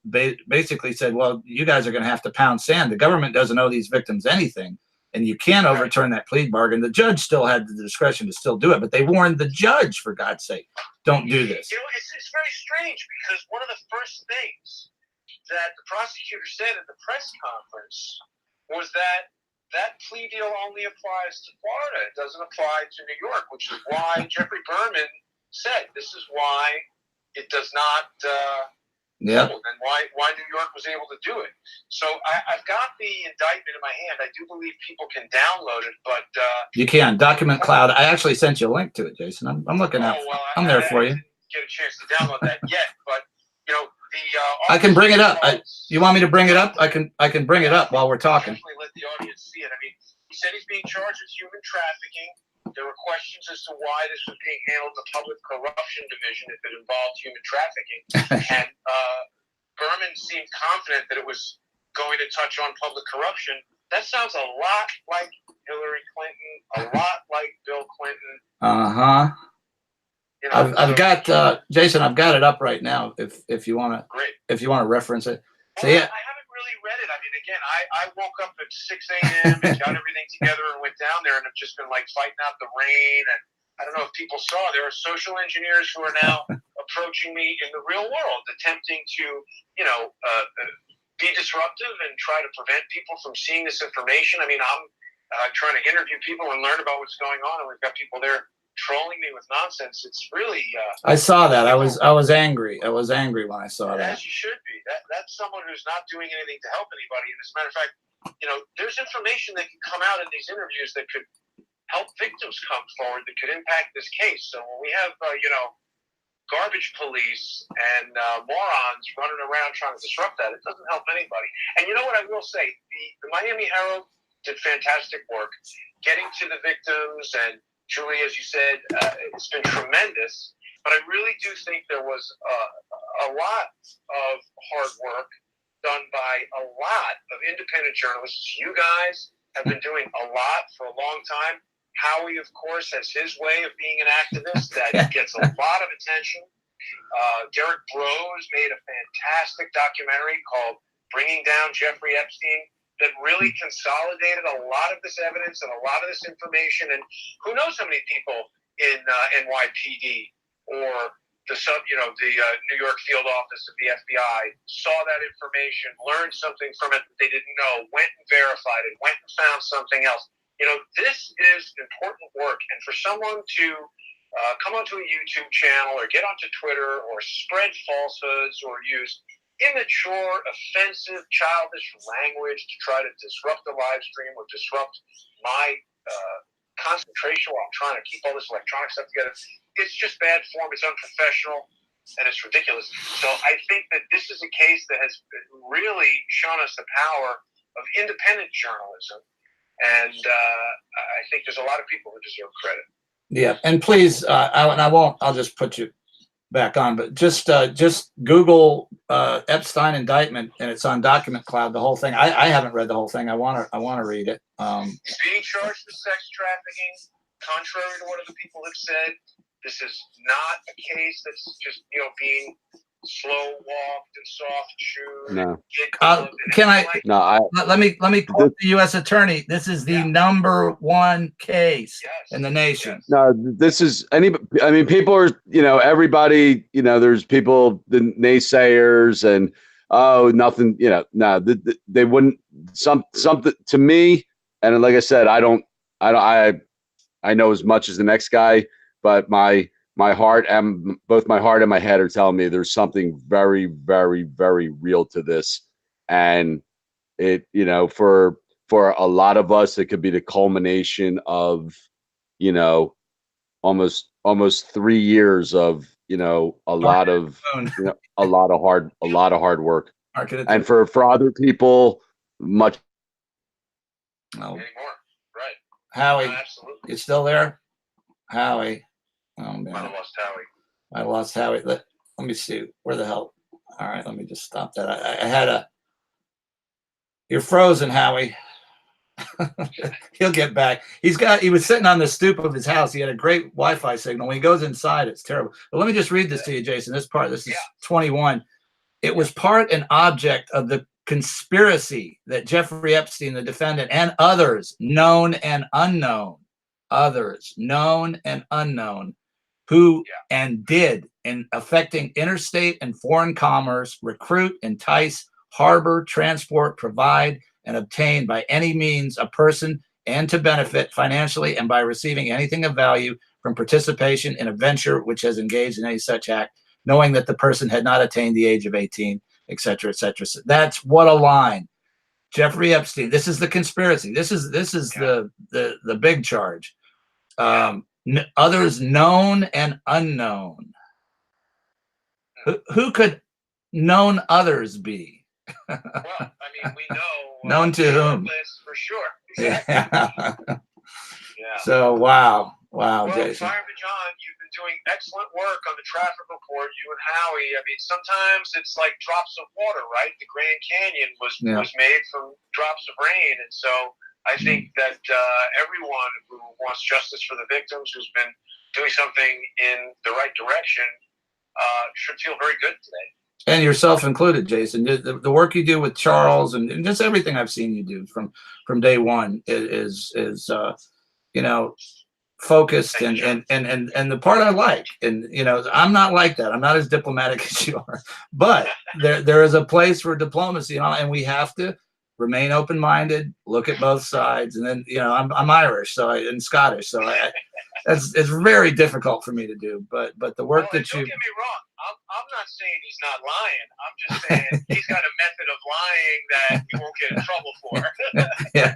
Speaker 1: basically said, well, you guys are going to have to pound sand. The government doesn't owe these victims anything, and you can't overturn that plea bargain. The judge still had the discretion to still do it, but they warned the judge, for God's sake, don't do this.
Speaker 11: It's very strange, because one of the first things that the prosecutor said at the press conference was that plea deal only applies to Florida. It doesn't apply to New York, which is why Jeffrey Berman said this is why it does not.
Speaker 1: Yeah.
Speaker 11: And why New York was able to do it. So I've got the indictment in my hand. I do believe people can download it, but
Speaker 1: you can document cloud. I actually sent you a link to it, Jason. I'm looking out.
Speaker 11: well,
Speaker 1: I'm there for you.
Speaker 11: I didn't get a chance to download that yet, but you know the.
Speaker 1: I can bring it up. You want me to bring it up? I can bring it up while we're talking.
Speaker 11: Definitely let the audience see it. I mean, he said he's being charged with human trafficking. There were questions as to why this was being handled in the Public Corruption Division if it involved human trafficking. And Berman seemed confident that it was going to touch on public corruption. That sounds a lot like Hillary Clinton, a lot like Bill Clinton.
Speaker 1: Uh-huh.
Speaker 11: You know,
Speaker 1: I've got Jason, I've got it up right now if you want to reference it. So
Speaker 11: well,
Speaker 1: yeah.
Speaker 11: I haven't really read it. I mean, again, I woke up at 6 a.m. and got everything together and went down there, and I've just been like fighting out the rain. And I don't know if people saw, there are social engineers who are now approaching me in the real world, attempting to, be disruptive and try to prevent people from seeing this information. I mean, I'm trying to interview people and learn about what's going on, and we've got people there trolling me with nonsense. It's really.
Speaker 1: I saw that. I was angry. I was angry when I saw that.
Speaker 11: As you should be. That's someone who's not doing anything to help anybody. And as a matter of fact, there's information that can come out in these interviews that could help victims come forward, that could impact this case. So when we have, garbage police and morons running around trying to disrupt that, it doesn't help anybody. And you know what I will say? The Miami Herald did fantastic work getting to the victims, and Julie, as you said, it's been tremendous. But I really do think there was a lot of hard work done by a lot of independent journalists. You guys have been doing a lot for a long time. Howie, of course, has his way of being an activist that gets a lot of attention. Derek Brose made a fantastic documentary called Bringing Down Jeffrey Epstein that really consolidated a lot of this evidence and a lot of this information. And who knows how many people in NYPD or the New York field office of the FBI saw that information, learned something from it that they didn't know, went and verified it, went and found something else. This is important work, and for someone to come onto a YouTube channel or get onto Twitter or spread falsehoods or use immature, offensive, childish language to try to disrupt the live stream or disrupt my concentration while I'm trying to keep all this electronic stuff together, it's just bad form, it's unprofessional, and it's ridiculous. So I think that this is a case that has really shown us the power of independent journalism. And I think there's a lot of people who deserve credit.
Speaker 1: Yeah, and please, I'll just put you back on, but just Google Epstein Indictment, and it's on Document Cloud. The whole thing. I haven't read the whole thing. I want to read it.
Speaker 11: He's being charged with sex trafficking, contrary to what other people have said. This is not a case that's just being slow walked and soft chewed.
Speaker 9: No.
Speaker 1: Can I?
Speaker 9: No.
Speaker 1: Let me quote the U.S. Attorney. This is the number one case in the nation.
Speaker 9: No, this is I mean, people are, everybody, there's people, the naysayers, and nothing, no, they wouldn't something to me. And like I said, I know as much as the next guy, but my heart and both my heart and my head are telling me there's something very, very, very real to this. And it, for a lot of us, it could be the culmination of, almost 3 years of, a lot of hard work. And for other people, much.
Speaker 1: No.
Speaker 11: Anymore. Right.
Speaker 1: Howie,
Speaker 11: absolutely.
Speaker 1: You still there? Howie. Oh man. I lost Howie. Let me see. Where the hell? All right, let me just stop that. I had you're frozen, Howie. He'll get back. He was sitting on the stoop of his house. He had a great Wi-Fi signal. When he goes inside, it's terrible. But let me just read this to you, Jason. This is 21. It was part and object of the conspiracy that Jeffrey Epstein, the defendant, and others, known and unknown, who and did in affecting interstate and foreign commerce, recruit, entice, harbor, transport, provide, and obtain by any means a person, and to benefit financially and by receiving anything of value from participation in a venture which has engaged in any such act, knowing that the person had not attained the age of 18, et cetera, et cetera. So that's what a line. Jeffrey Epstein. This is the conspiracy. This is the big charge. Others known and unknown. Who could known others be?
Speaker 11: Well, I mean, we know.
Speaker 1: Known to whom?
Speaker 11: For sure.
Speaker 1: Exactly.
Speaker 11: Yeah.
Speaker 1: So wow,
Speaker 11: Well,
Speaker 1: Jason.
Speaker 11: Fireman John, you've been doing excellent work on the traffic report. You and Howie. I mean, sometimes it's like drops of water, right? The Grand Canyon was made from drops of rain, and so I think that everyone who wants justice for the victims, who's been doing something in the right direction, should feel very good today.
Speaker 1: And yourself included, Jason. The work you do with Charles and just everything I've seen you do from day one is you know, focused and the part I like. And you know, I'm not like that. I'm not as diplomatic as you are. But there is a place for diplomacy, and we have to remain open-minded, look at both sides, and then you know, I'm Irish, and Scottish, so it's very difficult for me to do. But the work that you
Speaker 11: don't get me wrong. I'm not saying he's not lying. I'm just saying he's got a method of lying that you won't get in trouble for.
Speaker 1: Yeah.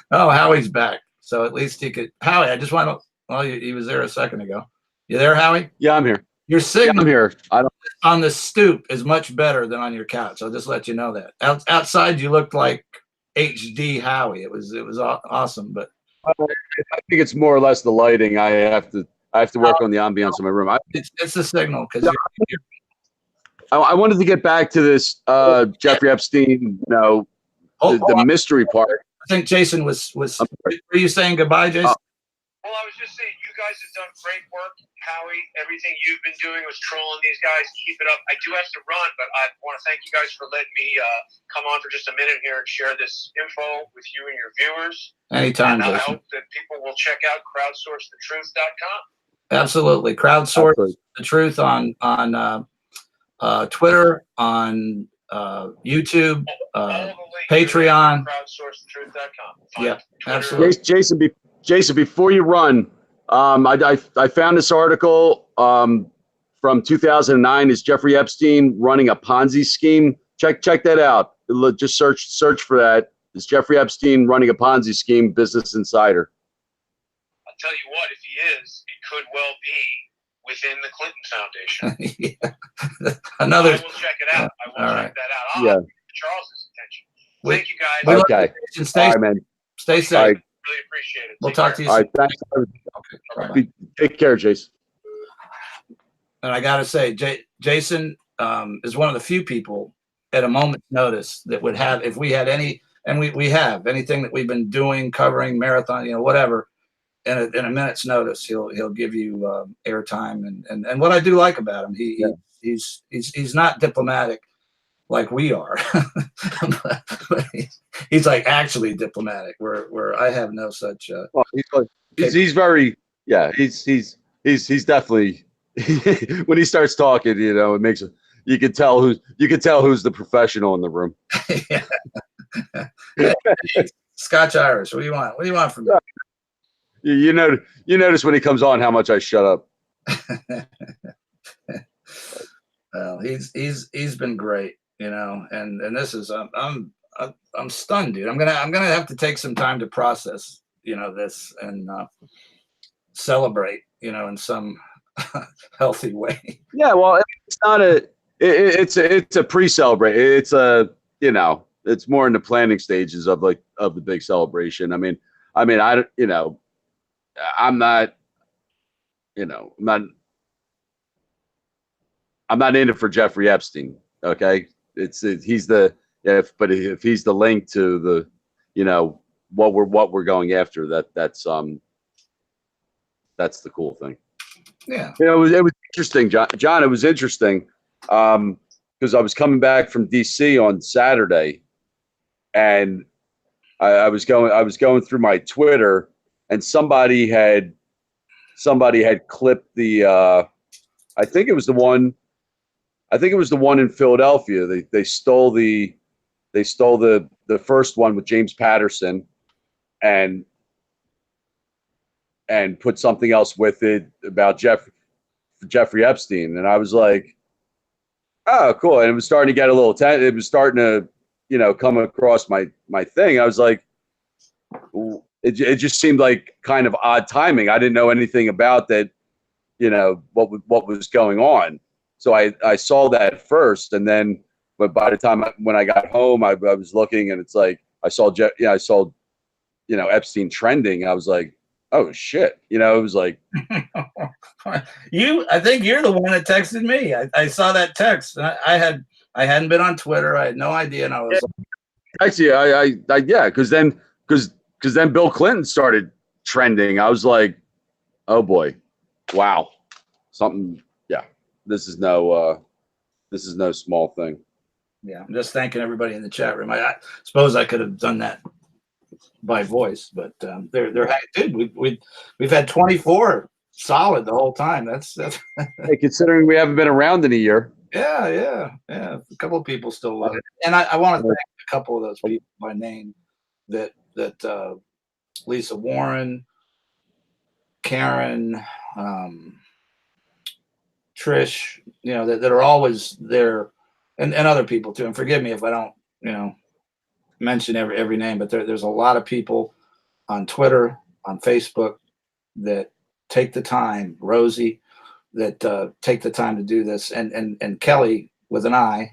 Speaker 1: Oh, Howie's back. So at least he could. Howie, I just want to. Well, he was there a second ago. You there, Howie?
Speaker 9: Yeah, I'm here.
Speaker 1: Your signal
Speaker 9: I'm here.
Speaker 1: on the stoop is much better than on your couch. I'll just let you know that. Outside, you looked like HD Howie. It was awesome, but
Speaker 9: I think it's more or less the lighting. I have to work on the ambiance of my room.
Speaker 1: It's the signal because
Speaker 9: I wanted to get back to this Jeffrey Epstein, the mystery part.
Speaker 1: I think Jason was. Were you saying goodbye, Jason?
Speaker 11: Well, I was just saying you guys have done great work, Howie. Everything you've been doing was trolling these guys. Keep it up. I do have to run, but I want to thank you guys for letting me come on for just a minute here and share this info with you and your viewers.
Speaker 1: Anytime,
Speaker 11: and I
Speaker 1: Jason.
Speaker 11: hope that people will check out crowdsourcethetruth.com.
Speaker 1: Absolutely, crowdsource the truth on Twitter, on YouTube, Patreon.
Speaker 11: Crowdsourcethetruth.com.
Speaker 1: Yeah, absolutely.
Speaker 9: Jason, before you run, I found this article from 2009. Is Jeffrey Epstein running a Ponzi scheme? Check that out. Just search for that. Is Jeffrey Epstein running a Ponzi scheme? Business Insider.
Speaker 11: I'll tell you what, if he is, it could well be within the Clinton Foundation.
Speaker 1: Another.
Speaker 11: I will check it out. I will check that out. I'll have Charles's attention. Thank you guys.
Speaker 9: Okay.
Speaker 1: Stay,
Speaker 9: all right, man.
Speaker 1: Stay safe.
Speaker 11: Really appreciate it.
Speaker 1: We'll talk to you soon.
Speaker 9: All right, thanks.
Speaker 1: Okay.
Speaker 9: Take care, Jason.
Speaker 1: And I got to say, Jason is one of the few people at a moment's notice that would have, if we had any, and we have anything that we've been doing, covering marathon, whatever, in a minute's notice, he'll give you airtime. And what I do like about him, he's not diplomatic like we are, but he's like actually diplomatic. Where I have no such.
Speaker 9: Well, he's very he's definitely when he starts talking, it makes you can tell who's the professional in the room.
Speaker 1: Scotch Irish. What do you want? What do you want from me?
Speaker 9: You notice when he comes on how much I shut up.
Speaker 1: Well, he's been great, and this is I'm stunned, dude. I'm gonna have to take some time to process, this and celebrate, in some healthy way.
Speaker 9: Yeah, well, it's not it's a pre-celebrate. It's it's more in the planning stages of the big celebration. I'm not in it for Jeffrey Epstein. Okay, if he's the link to the what we're going after, that's the cool thing.
Speaker 1: Yeah,
Speaker 9: it was interesting, John. It was interesting because I was coming back from DC on Saturday, and I was going through my Twitter, and somebody had clipped the I think it was the one in Philadelphia. They stole the first one with James Patterson and put something else with it about Jeffrey Epstein. And I was like, oh, cool. And it was starting to get a little it was starting to, come across my thing. I was like, it just seemed like kind of odd timing. I didn't know anything about that, what was going on. So I saw that first, and then, but by the time when I got home, I was looking, and it's like I saw Epstein trending. I was like, oh shit, it was like.
Speaker 1: I think you're the one that texted me. I saw that text. And I hadn't been on Twitter. I had no idea, and I was
Speaker 9: Actually, yeah, because then Bill Clinton started trending. I was like, oh boy, wow, something. Yeah, this is no small thing.
Speaker 1: Yeah, I'm just thanking everybody in the chat room. I suppose I could have done that by voice, but dude, we've had 24 solid the whole time. That's
Speaker 9: Hey, considering we haven't been around in a year.
Speaker 1: Yeah. A couple of people still love it, and I want to thank a couple of those people by name. That Lisa Warren, Karen, Trish, that are always there, and other people too. And forgive me if I don't, mention every name, but there's a lot of people on Twitter, on Facebook that take the time. Rosie, that take the time to do this, and Kelly with an I,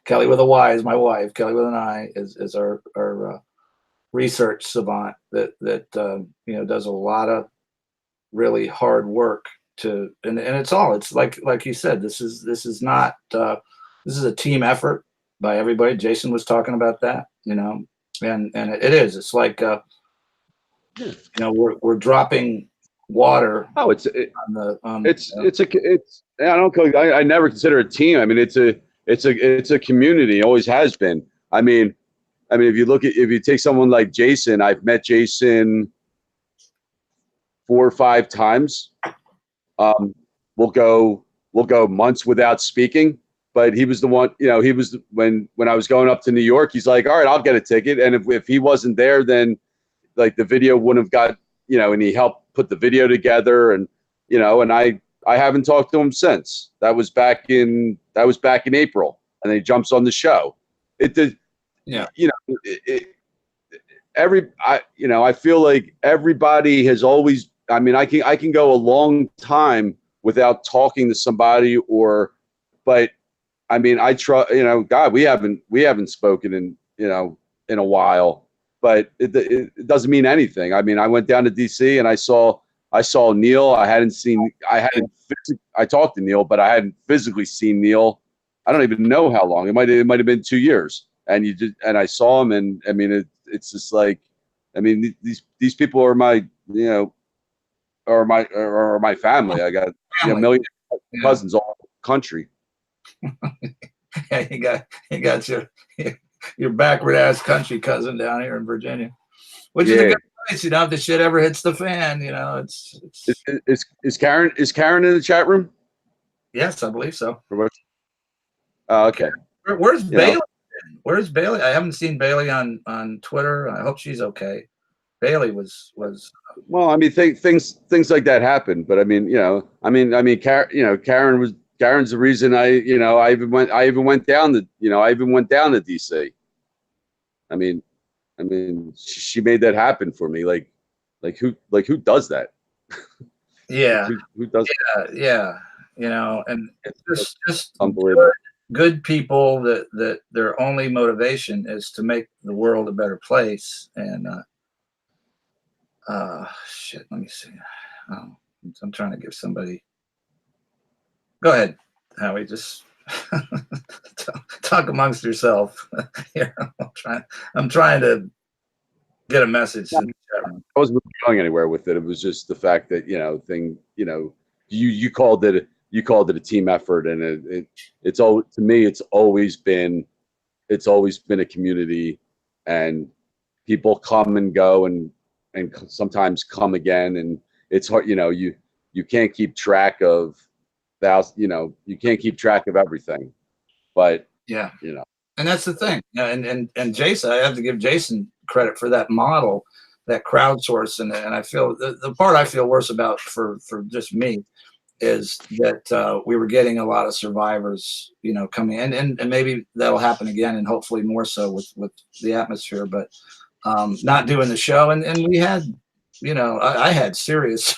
Speaker 1: Kelly with a Y is my wife. Kelly with an I is our research savant that does a lot of really hard work and it's like you said, this is not this is a team effort by everybody. Jason was talking about that, and it is. It's like we're dropping water.
Speaker 9: Oh, I never consider a team. I mean, it's a community. It always has been. I mean, if you take someone like Jason, I've met Jason 4 or 5 times. We'll go months without speaking, but he was the one, when I was going up to New York, he's like, all right, I'll get a ticket. And if he wasn't there, then like the video wouldn't have got, and he helped put the video together, and, and I haven't talked to him since. That was back in April, and then he jumps on the show. It did.
Speaker 1: Yeah.
Speaker 9: I feel like everybody has always, I can go a long time without talking to somebody, but I try, God, we haven't spoken in a while, but it doesn't mean anything. I went down to DC and I saw Neil. I talked to Neil, but I hadn't physically seen Neil. I don't even know how long. It might have been 2 years. And I saw him, and it's just like, these people are my, or my family. I got a million cousins all over the country.
Speaker 1: Yeah, you got your backward ass country cousin down here in Virginia, which is a good place. If the shit ever hits the fan, it's.
Speaker 9: Is Karen in the chat room?
Speaker 1: Yes, I believe so.
Speaker 9: Okay.
Speaker 1: Where's Bailey? Where's Bailey? I haven't seen Bailey on Twitter. I hope she's okay. Bailey was.
Speaker 9: Well, things like that happen, but Karen's the reason I even went down to DC. She made that happen for me. Like who does that?
Speaker 1: Yeah.
Speaker 9: who does?
Speaker 1: Yeah. And it's just
Speaker 9: unbelievable.
Speaker 1: Good people that their only motivation is to make the world a better place. And shit, let me see. I'm trying to give somebody. Go ahead, Howie. Just talk amongst yourself. Here, I'm trying to get a message.
Speaker 9: I wasn't going anywhere with it. It was just the fact that you called it a team effort, and it's all, to me, it's always been a community, and people come and go, and sometimes come again, and it's hard. You can't keep track of you can't keep track of everything, but
Speaker 1: yeah, and that's the thing. And Jason, I have to give Jason credit for that model, that crowdsource, and I feel the part I feel worse about for just me is that we were getting a lot of survivors, coming in, and maybe that'll happen again, and hopefully more so with the atmosphere. But not doing the show, and we had, I had serious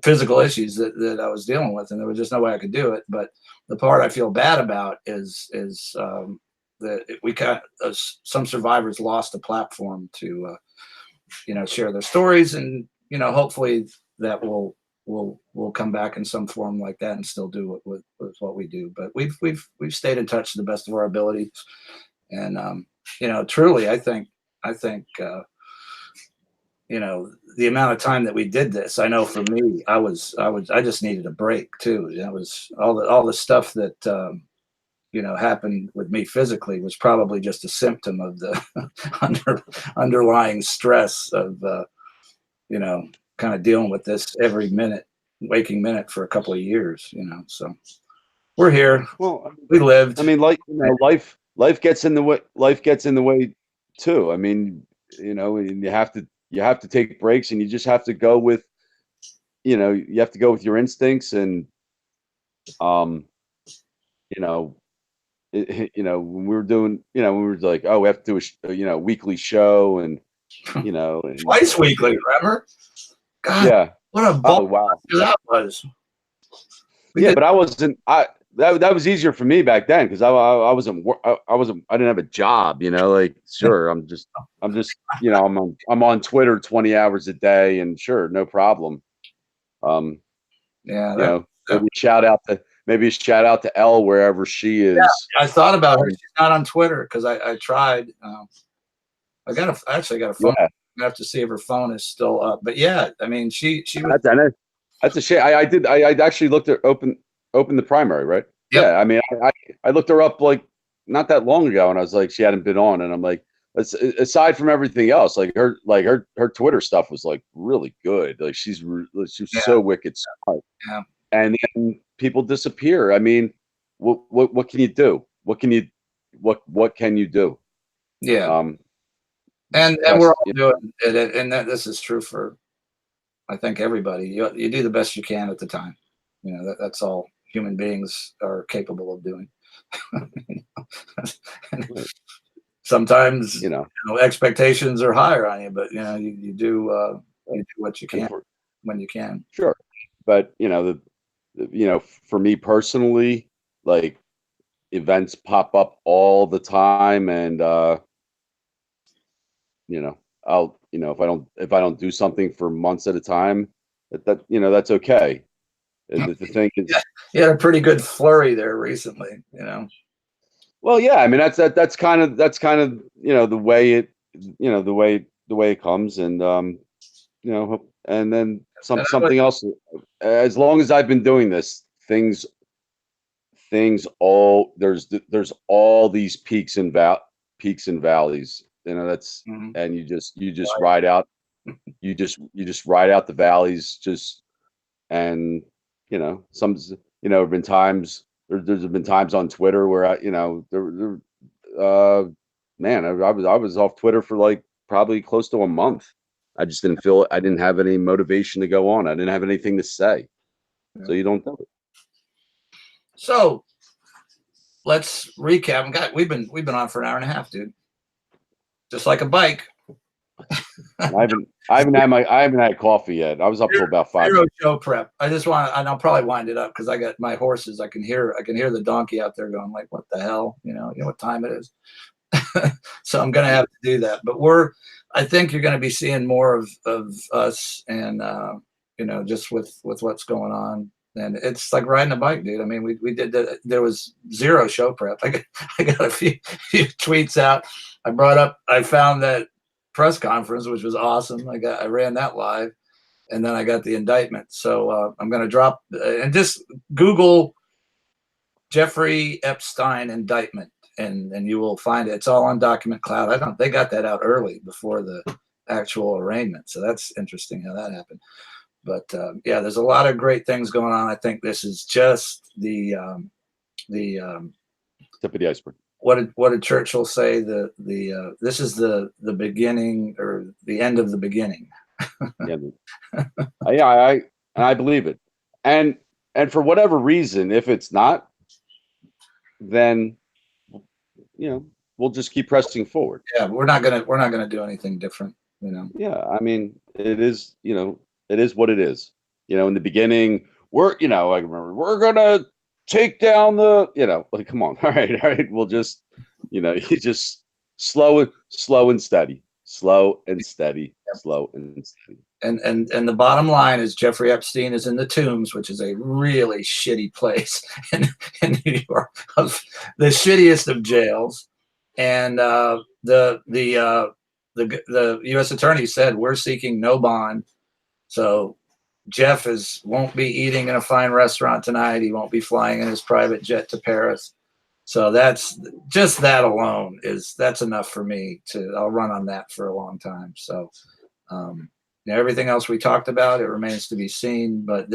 Speaker 1: physical issues that I was dealing with, and there was just no way I could do it. But the part I feel bad about is that we got some survivors lost a platform to share their stories, and hopefully that will come back in some form like that and still do with what we do. But we've stayed in touch to the best of our abilities, and truly I think the amount of time that we did this, I know for me, I just needed a break too. That was all the stuff that happened with me physically was probably just a symptom of the underlying stress of kind of dealing with this every waking minute for a couple of years. So we're here.
Speaker 9: Well,
Speaker 1: We lived.
Speaker 9: I mean, life gets in the way. Life gets in the way too. I mean, and you have to take breaks, and you just have to go with, you have to go with your instincts, and you know, when we were doing, when we were like, oh, we have to do a weekly show, and and
Speaker 1: Twice weekly, remember? God,
Speaker 9: yeah.
Speaker 1: what a
Speaker 9: Oh
Speaker 1: ball
Speaker 9: wow.
Speaker 1: that was.
Speaker 9: Yeah, but I wasn't. That was easier for me back then because I wasn't. I didn't have a job. Like sure, I'm just. I'm on Twitter 20 hours a day, and sure, no problem.
Speaker 1: Yeah,
Speaker 9: Maybe a shout out to Elle wherever she is.
Speaker 1: I thought about her. She's not on Twitter because I tried. I actually got a phone.
Speaker 9: Yeah,
Speaker 1: I have to see if her phone is still up. But yeah, I mean, she was.
Speaker 9: that's a shame. I actually looked at open the primary, right?
Speaker 1: Yep.
Speaker 9: Yeah, I mean, I looked her up like not that long ago, and I was like, she hadn't been on, and I'm like, aside from everything else, like her Twitter stuff was like really good. Like she's so wicked smart.
Speaker 1: Yeah.
Speaker 9: And then people disappear. I mean, what can you do? What can you do?
Speaker 1: Yeah. And we're all doing it, and this is true for, I think, everybody. You do the best you can at the time. That's all human beings are capable of doing. Sometimes expectations are higher on you, but you do what you can when you can.
Speaker 9: Sure, but for me personally, like events pop up all the time, and I'll if I don't do something for months at a time, that's okay. And the thing is,
Speaker 1: you had a pretty good flurry there recently.
Speaker 9: Well, yeah, I mean that's kind of the way it comes, and and then something else. As long as I've been doing this, things all there's all these peaks and valleys. That's and you just ride out you just ride out the valleys, and there've been times there's been times on Twitter where man, I was off Twitter for like probably close to a month. I just I didn't have any motivation to go on. I didn't have anything to say. So you don't do it.
Speaker 1: So let's recap. We've been on for an hour and a half, dude. Just like a bike.
Speaker 9: I haven't had coffee yet. I was up till about 5.
Speaker 1: Zero show prep. And I'll probably wind it up because I got my horses. I can hear the donkey out there going like, what the hell? You know what time it is. So I'm gonna have to do that. But I think you're gonna be seeing more of us, and just with what's going on. And it's like riding a bike, dude. I mean, we did that. There was zero show prep. I got a few tweets out. I found that press conference, which was awesome. I ran that live, and then I got the indictment. So I'm going to drop and just Google Jeffrey Epstein indictment, and you will find it. It's all on Document Cloud. They got that out early before the actual arraignment. So that's interesting how that happened. But yeah, there's a lot of great things going on. I think this is just the
Speaker 9: tip of the iceberg.
Speaker 1: What did Churchill say? This is the beginning or the end of the beginning.
Speaker 9: Yeah, and I believe it. And for whatever reason, if it's not, then we'll just keep pressing forward.
Speaker 1: Yeah, we're not gonna do anything different.
Speaker 9: Yeah, I mean, it is what it is. In the beginning, I remember we're gonna take down the, like, come on, all right, we'll just, you just slow and steady, slow and steady, slow and steady.
Speaker 1: And the bottom line is Jeffrey Epstein is in the Tombs, which is a really shitty place in New York, of the shittiest of jails. And the U.S. attorney said we're seeking no bond. So Jeff won't be eating in a fine restaurant tonight. He won't be flying in his private jet to Paris. So that's just that alone that's enough for me I'll run on that for a long time. So everything else we talked about, it remains to be seen. But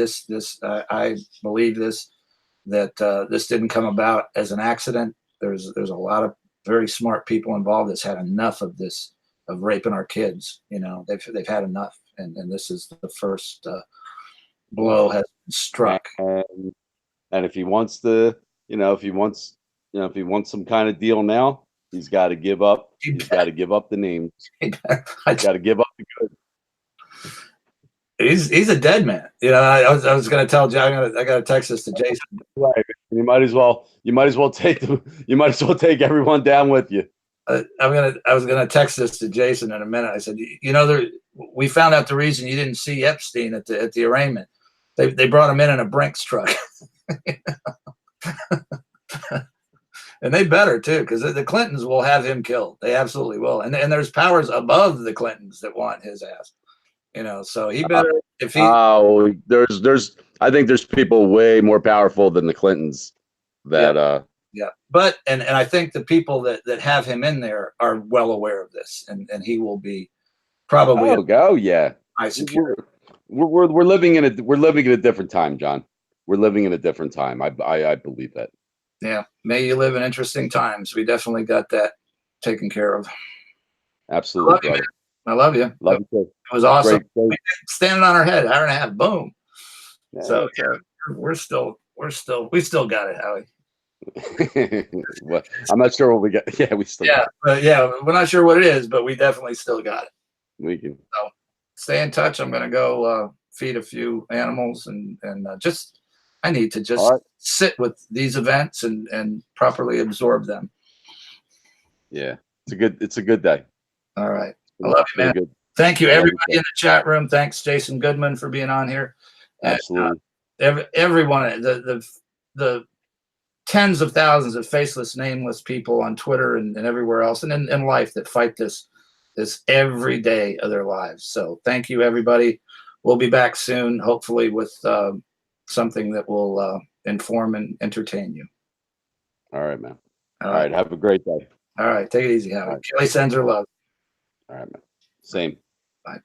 Speaker 1: I believe that this didn't come about as an accident. There's a lot of very smart people involved that's had enough of this, of raping our kids. They've had enough, and this is the first blow has been struck.
Speaker 9: And if he wants if he wants some kind of deal now, he's got to give up. He's got to give up the names. He's got to give up the good.
Speaker 1: He's a dead man. I was going to tell John. I got to text this to Jason.
Speaker 9: Right. You might as well take everyone down with you.
Speaker 1: I was gonna text this to Jason in a minute. I said, we found out the reason you didn't see Epstein at the arraignment. They brought him in a Brinks truck, and they better too, because the Clintons will have him killed. They absolutely will. And there's powers above the Clintons that want his ass. So he better if he.
Speaker 9: Oh, there's I think there's people way more powerful than the Clintons that
Speaker 1: Yeah, but and I think the people that have him in there are well aware of this, and he will be probably.
Speaker 9: Yeah.
Speaker 1: High security.
Speaker 9: We're living in a different time, John. We're living in a different time. I believe that.
Speaker 1: Yeah, may you live in interesting times. We definitely got that taken care of.
Speaker 9: Absolutely, brother.
Speaker 1: I love you.
Speaker 9: Love you too.
Speaker 1: It was awesome.
Speaker 9: Great.
Speaker 1: Standing on our head, hour and a half, boom.
Speaker 9: Yeah,
Speaker 1: So we still got it, Howie.
Speaker 9: Well, I'm not sure what we got. Yeah, we still got
Speaker 1: it. We're not sure what it is, but we definitely still got it.
Speaker 9: We can.
Speaker 1: So stay in touch. I'm gonna go feed a few animals and I need to just sit with these events and properly absorb them.
Speaker 9: Yeah, it's a good day.
Speaker 1: All right. I love you, man. Good. Thank you, everybody in the chat room. Thanks, Jason Goodman, for being on here.
Speaker 9: Absolutely.
Speaker 1: Everyone, the tens of thousands of faceless, nameless people on Twitter and everywhere else and in life that fight this every day of their lives. So thank you, everybody. We'll be back soon, hopefully with something that will inform and entertain you.
Speaker 9: All right, man. All right. Have a great day.
Speaker 1: All right. Take it easy, Howie. Kelly sends her love.
Speaker 9: All right, man. Same.
Speaker 1: Bye.